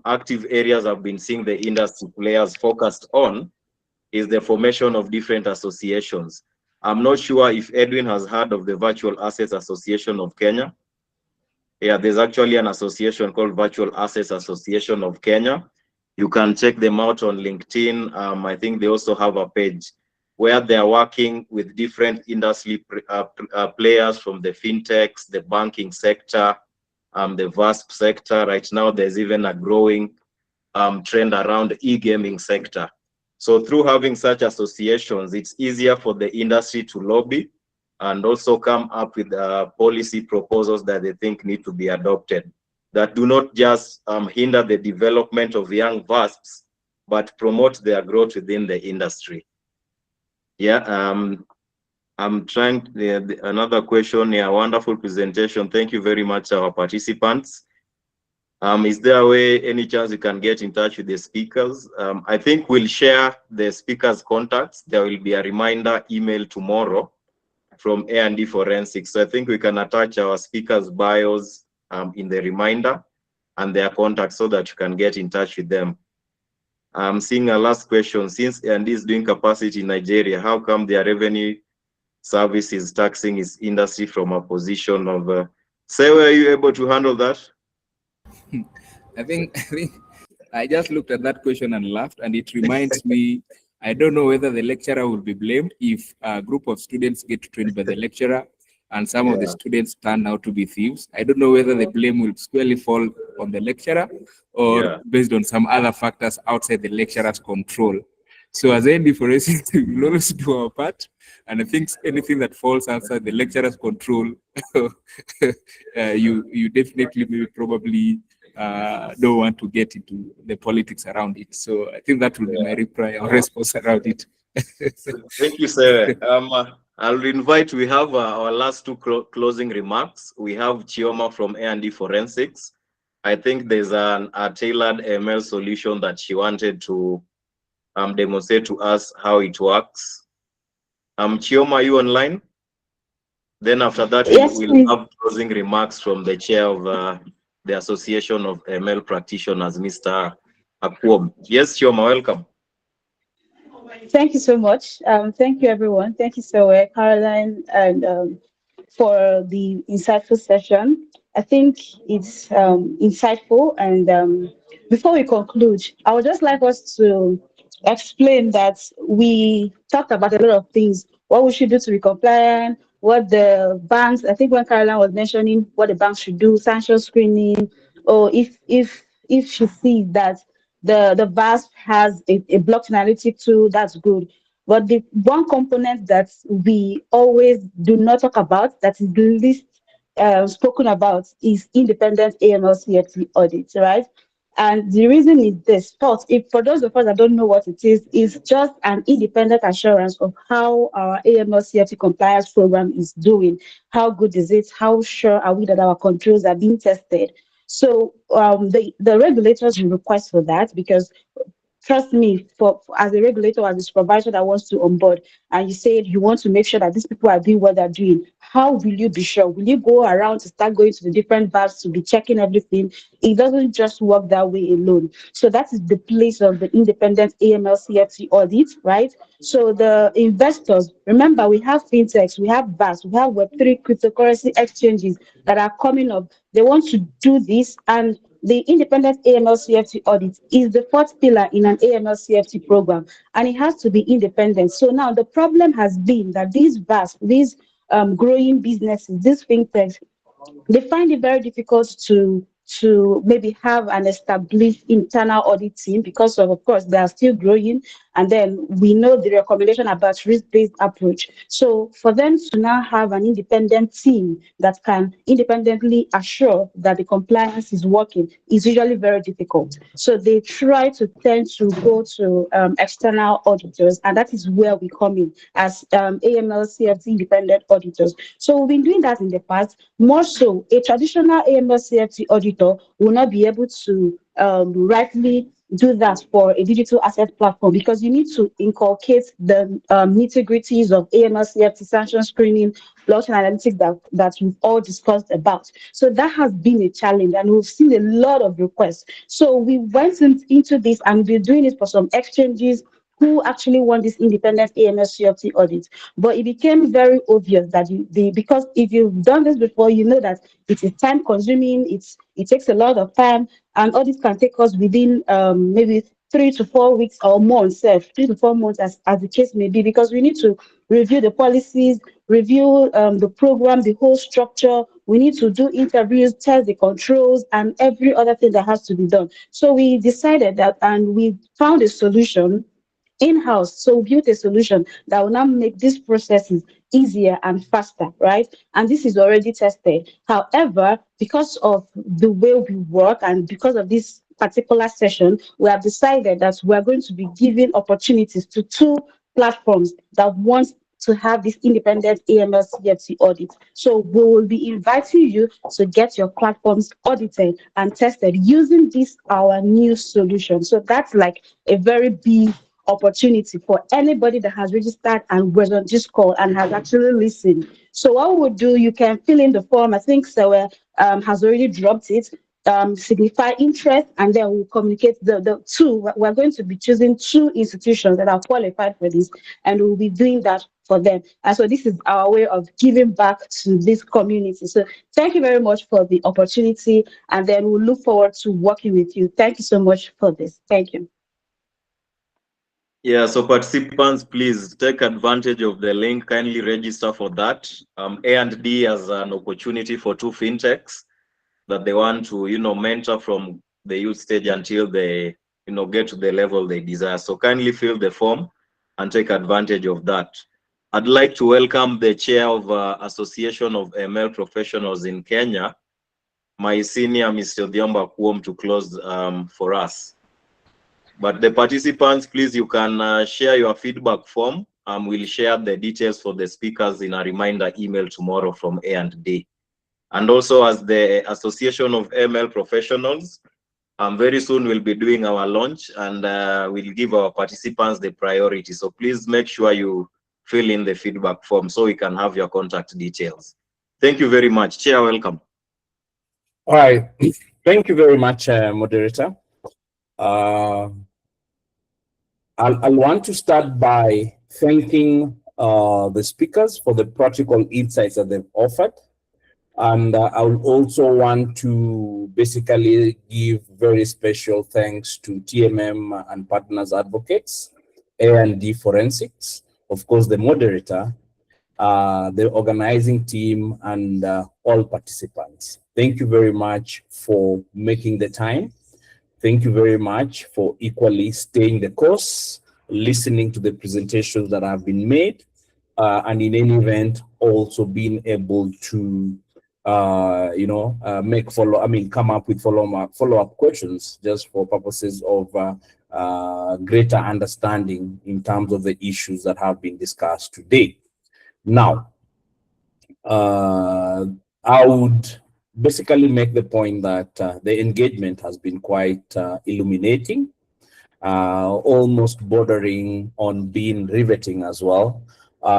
active areas I've been seeing the industry players focused on is the formation of different associations. I'm not sure if Edwin has heard of the Virtual Assets Association of Kenya. Yeah, there's actually an association called Virtual Assets Association of Kenya. You can check them out on LinkedIn. I think they also have a page where they are working with different industry players from the fintechs, the banking sector, the VASP sector. Right now, there's even a growing trend around e-gaming sector. So through having such associations, it's easier for the industry to lobby and also come up with policy proposals that they think need to be adopted that do not just hinder the development of young VASPs, but promote their growth within the industry. Yeah, I'm trying, another question here, wonderful presentation. Thank you very much, our participants. Is there a way, any chance you can get in touch with the speakers? I think we'll share the speakers' contacts. There will be a reminder email tomorrow from A&D Forensics. So I think we can attach our speakers' bios in the reminder and their contacts so that you can get in touch with them. I'm seeing a last question. Since A&D is doing capacity in Nigeria, how come their revenue service is taxing its industry from a position of... Say, were you able to handle that? I think I just looked at that question and laughed, and it reminds me, I don't know whether the lecturer will be blamed if a group of students get trained by the lecturer and some of the students turn out to be thieves. I don't know whether the blame will squarely fall on the lecturer or based on some other factors outside the lecturer's control. So as ND for us, we will always do our part. And I think anything that falls outside the lecturer's control, you definitely maybe probably don't want to get into the politics around it. So I think that will be my reply or response around it. Thank you, sir. I'll invite, we have our last two closing remarks. We have Chioma from A&D Forensics. I think there's a tailored ML solution that she wanted to demonstrate to us how it works. Chioma, are you online? Then after that, yes, we'll have closing remarks from the chair of the Association of ML Practitioners, Mr. Akwom. Yes, Chioma, welcome. Thank you so much. Thank you, everyone. Thank you so much, Caroline, and for the insightful session. I think it's insightful. And before we conclude, I would just like us to explain that we talked about a lot of things. What we should do to be compliant, what the banks, I think when Caroline was mentioning what the banks should do, sanction screening, or if she sees that the VASP has a blockchain analytic tool, that's good. But the one component that we always do not talk about, that is the least spoken about, is independent AML CFT audits, right? And the reason is this: first, if for those of us that don't know what it is just an independent assurance of how our AML CFT compliance program is doing. How good is it? How sure are we that our controls are being tested? So the regulators will request for that, because trust me, for as a regulator, as a supervisor that wants to onboard, and you said you want to make sure that these people are doing what they're doing, how will you be sure? Will you go around to start going to the different bars to be checking everything? It doesn't just work that way alone. So that is the place of the independent AML CFT audit, right? So the investors, remember, we have fintechs, we have VAS, we have Web3 cryptocurrency exchanges that are coming up. They want to do this, and the independent AML CFT audit is the fourth pillar in an AML CFT program, and it has to be independent. So now the problem has been that these VAS, these growing businesses, these fintechs, they find it very difficult to maybe have an established internal audit team, because of course they are still growing, and then we know the recommendation about risk-based approach. So for them to now have an independent team that can independently assure that the compliance is working is usually very difficult. So they try to tend to go to external auditors, and that is where we come in as AML CFT independent auditors. So we've been doing that in the past. More so, a traditional AML CFT auditor will not be able to rightly do that for a digital asset platform, because you need to inculcate the nitty-gritties of AML CFT sanction screening, blockchain analytics that we've all discussed about. So that has been a challenge, and we've seen a lot of requests. So we went into this, and we've been doing it for some exchanges who actually want this independent AML CFT audit. But it became very obvious that because if you've done this before, you know that it is time consuming, it takes a lot of time, and audits can take us within maybe 3 to 4 weeks or more, 3 to 4 months, as the case may be, because we need to review the policies, review the program, the whole structure. We need to do interviews, test the controls, and every other thing that has to be done. So we decided that, and we found a solution in-house. So we built a solution that will now make these processes easier and faster, right? And this is already tested. However, because of the way we work and because of this particular session, we have decided that we are going to be giving opportunities to 2 platforms that want to have this independent AML CFT audit. So we will be inviting you to get your platforms audited and tested using this, our new solution. So that's like a very big opportunity for anybody that has registered and was on this call and has actually listened. So what we would do, you can fill in the form. I think Sewe has already dropped it. Signify interest, and then we'll communicate the 2. We're going to be choosing 2 institutions that are qualified for this, and we'll be doing that for them. And so this is our way of giving back to this community. So thank you very much for the opportunity, and then we'll look forward to working with you. Thank you so much for this. Thank you. Yeah, so participants, please take advantage of the link, kindly register for that. A&D as an opportunity for 2 fintechs that they want to, mentor from the youth stage until they, get to the level they desire. So kindly fill the form and take advantage of that. I'd like to welcome the chair of Association of ML Professionals in Kenya, my senior, Mr. Odhiambo Akuom, to close for us. But the participants, please, you can share your feedback form. We'll share the details for the speakers in a reminder email tomorrow from A&D. And also, as the Association of ML Professionals, very soon we'll be doing our launch, and we'll give our participants the priority. So please make sure you fill in the feedback form so we can have your contact details. Thank you very much. Chair, welcome. All right. Thank you very much, moderator. I'll want to start by thanking the speakers for the practical insights that they've offered. And I will also want to basically give very special thanks to T.M.M and Partners Advocates, A&D Forensics, of course, the moderator, the organizing team, and all participants. Thank you very much for making the time. Thank you very much for equally staying the course, listening to the presentations that have been made, and in any event, also being able to, come up with follow-up questions just for purposes of greater understanding in terms of the issues that have been discussed today. Now, I would basically make the point that the engagement has been quite illuminating, almost bordering on being riveting as well.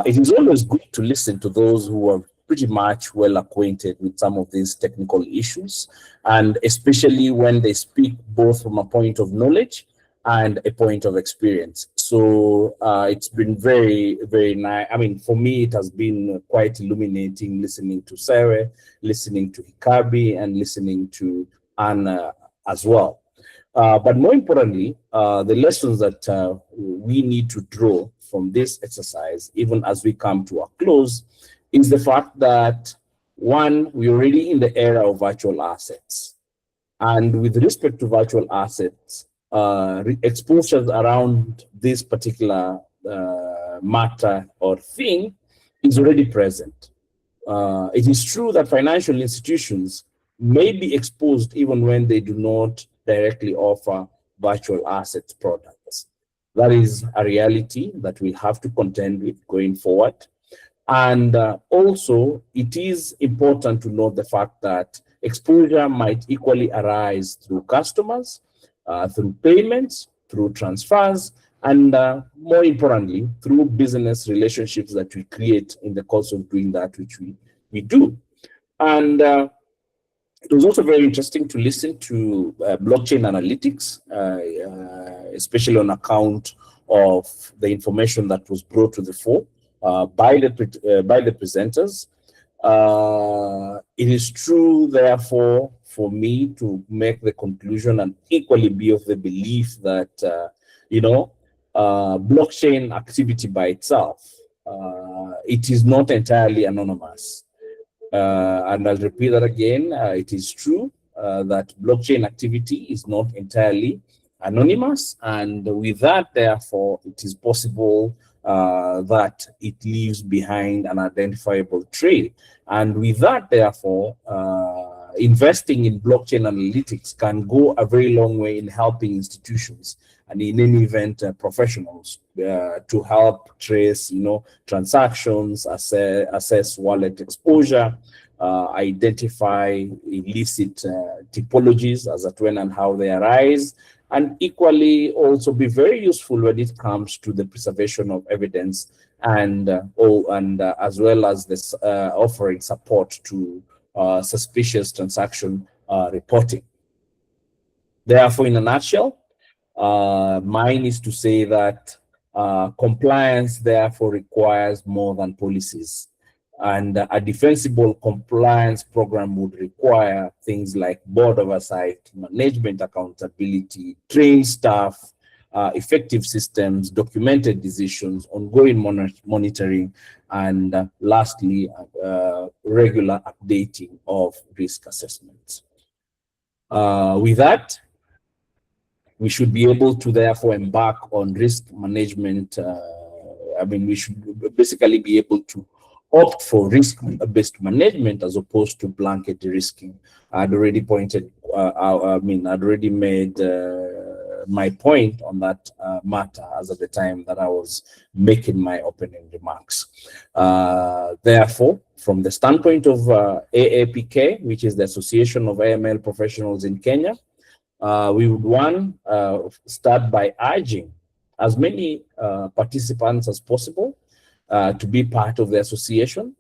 It is always good to listen to those who are pretty much well acquainted with some of these technical issues, and especially when they speak both from a point of knowledge and a point of experience. So it's been very, very nice. I mean, for me, it has been quite illuminating listening to Sarah, listening to Hikabi, and listening to Anna as well. But more importantly, the lessons that we need to draw from this exercise, even as we come to a close, is the fact that, one, we're already in the era of virtual assets. And with respect to virtual assets, exposures around this particular matter or thing is already present. It is true that financial institutions may be exposed even when they do not directly offer virtual assets products. That is a reality that we have to contend with going forward. And also, it is important to note the fact that exposure might equally arise through customers, through payments, through transfers, and more importantly, through business relationships that we create in the course of doing that which we do. And it was also very interesting to listen to blockchain analytics, especially on account of the information that was brought to the fore by the presenters. It is true, therefore, for me to make the conclusion and equally be of the belief that, blockchain activity by itself, it is not entirely anonymous. And I'll repeat that again. It is true that blockchain activity is not entirely anonymous. And with that, therefore, it is possible that it leaves behind an identifiable trail. And with that, therefore, investing in blockchain analytics can go a very long way in helping institutions and in any event professionals to help trace, transactions, assess wallet exposure, identify illicit typologies as at when and how they arise, and equally also be very useful when it comes to the preservation of evidence and as well as this offering support to suspicious transaction reporting. Therefore, in a nutshell, mine is to say that Compliance therefore requires more than policies. And a defensible compliance program would require things like board oversight, management accountability, trained staff, effective systems, documented decisions, ongoing monitoring, and lastly, regular updating of risk assessments. With that, we should be able to therefore embark on risk management. We should basically be able to opt for risk-based management as opposed to blanket de-risking. I'd already pointed out, I'd already made my point on that matter as at the time that I was making my opening remarks. Therefore, from the standpoint of AAPK, which is the Association of AML Professionals in Kenya, we would start by urging as many participants as possible to be part of the association.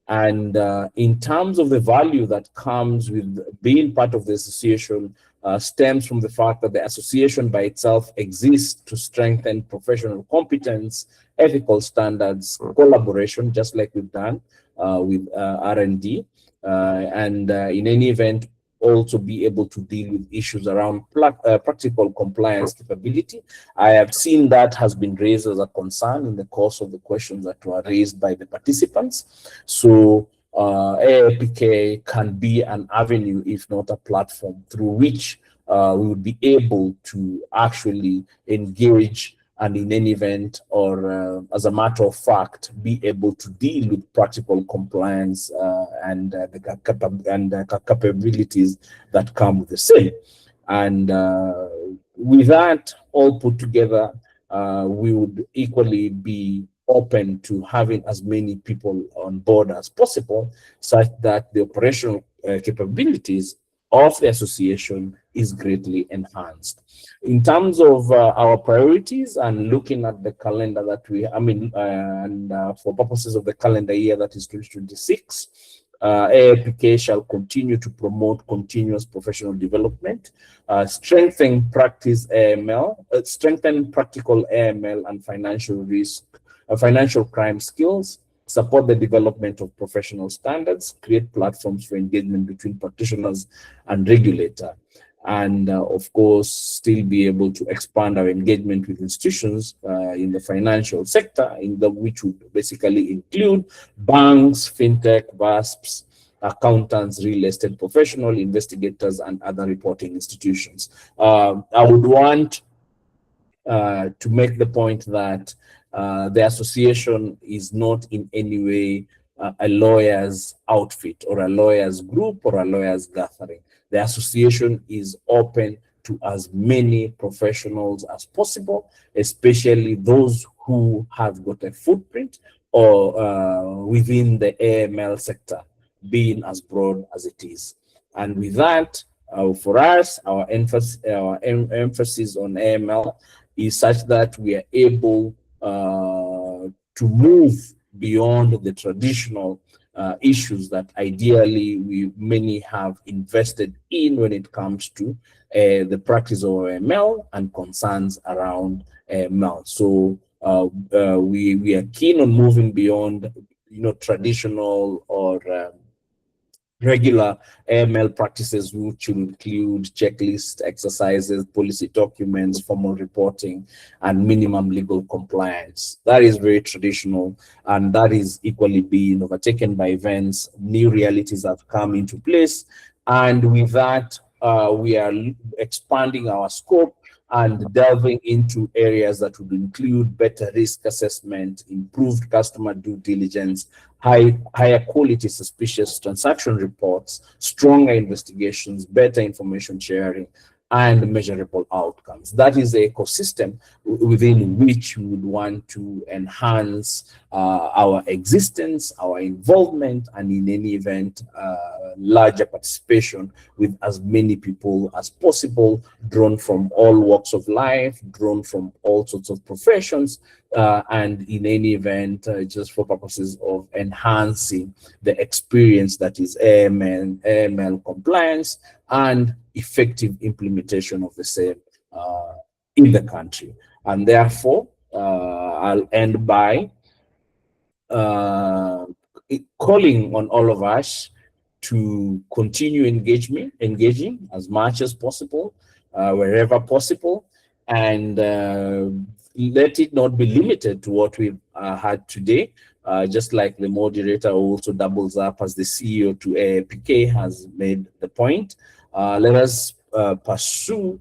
And in terms of the value that comes with being part of the association, stems from the fact that the association by itself exists to strengthen professional competence, ethical standards, collaboration, just like we've done with R&D, and in any event, also be able to deal with issues around practical compliance capability. I have seen that has been raised as a concern in the course of the questions that were raised by the participants. So AAPK can be an avenue, if not a platform, through which we would be able to actually engage and in any event, or as a matter of fact, be able to deal with practical compliance and the capabilities that come with the same. And with that all put together, we would equally be open to having as many people on board as possible, such that the operational capabilities of the association is greatly enhanced. In terms of our priorities and looking at the calendar that we, for purposes of the calendar year that is 2026, AAPK shall continue to promote continuous professional development, strengthen practice AML, strengthen practical AML and financial crime skills, support the development of professional standards, create platforms for engagement between practitioners and regulator, and of course, still be able to expand our engagement with institutions in the financial sector, which would basically include banks, fintech, VASPs, accountants, real estate professional, investigators, and other reporting institutions. I would want to make the point that the association is not in any way a lawyer's outfit or a lawyer's group or a lawyer's gathering. The association is open to as many professionals as possible, especially those who have got a footprint or within the AML sector, being as broad as it is. And with that, for us, our emphasis on AML is such that we are able to move beyond the traditional issues that ideally many have invested in when it comes to the practice of AML and concerns around AML. So we are keen on moving beyond, traditional or regular AML practices, which will include checklist exercises, policy documents, formal reporting, and minimum legal compliance. That is very traditional, and that is equally being overtaken by events. New realities have come into place, and with that, we are expanding our scope and delving into areas that would include better risk assessment, improved customer due diligence, higher quality suspicious transaction reports, stronger investigations, better information sharing, and measurable outcomes. That is the ecosystem within which we would want to enhance our existence, our involvement, and in any event, larger participation with as many people as possible, drawn from all walks of life, drawn from all sorts of professions, and in any event, just for purposes of enhancing the experience that is AML compliance and effective implementation of the same in the country. And therefore, I'll end by calling on all of us to continue engaging as much as possible, wherever possible, and let it not be limited to what we've had today. Just like the moderator also doubles up as the CEO to AAPK has made the point, let us pursue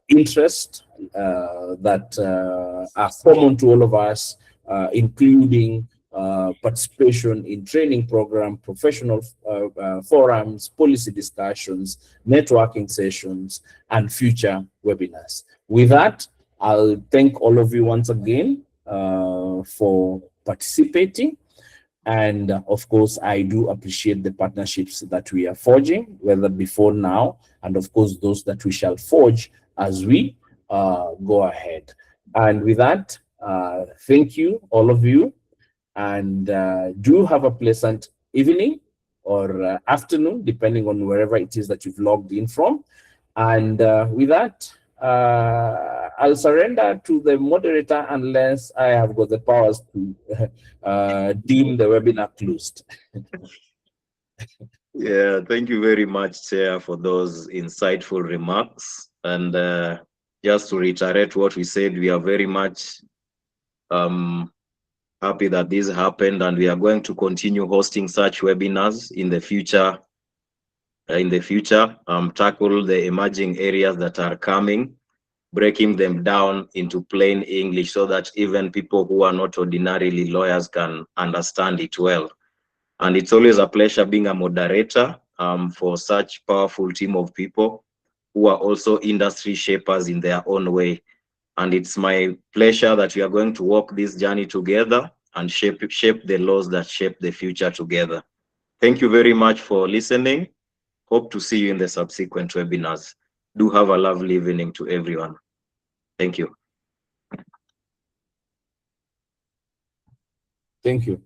interests that are common to all of us, including participation in training program, professional forums, policy discussions, networking sessions, and future webinars. With that, I'll thank all of you once again for participating. And of course, I do appreciate the partnerships that we are forging, whether before now, and of course, those that we shall forge as we go ahead. And with that, thank you, all of you, and do have a pleasant evening or afternoon, depending on wherever it is that you've logged in from. And with that, I'll surrender to the moderator unless I have got the powers to deem the webinar closed. Yeah, thank you very much, Chair, for those insightful remarks. And just to reiterate what we said, we are very much happy that this happened, and we are going to continue hosting such webinars in the future. Tackle the emerging areas that are coming, breaking them down into plain English so that even people who are not ordinarily lawyers can understand it well. And it's always a pleasure being a moderator for such powerful team of people who are also industry shapers in their own way. And it's my pleasure that we are going to walk this journey together and shape the laws that shape the future together. Thank you very much for listening. Hope to see you in the subsequent webinars. Do have a lovely evening to everyone. Thank you. Thank you.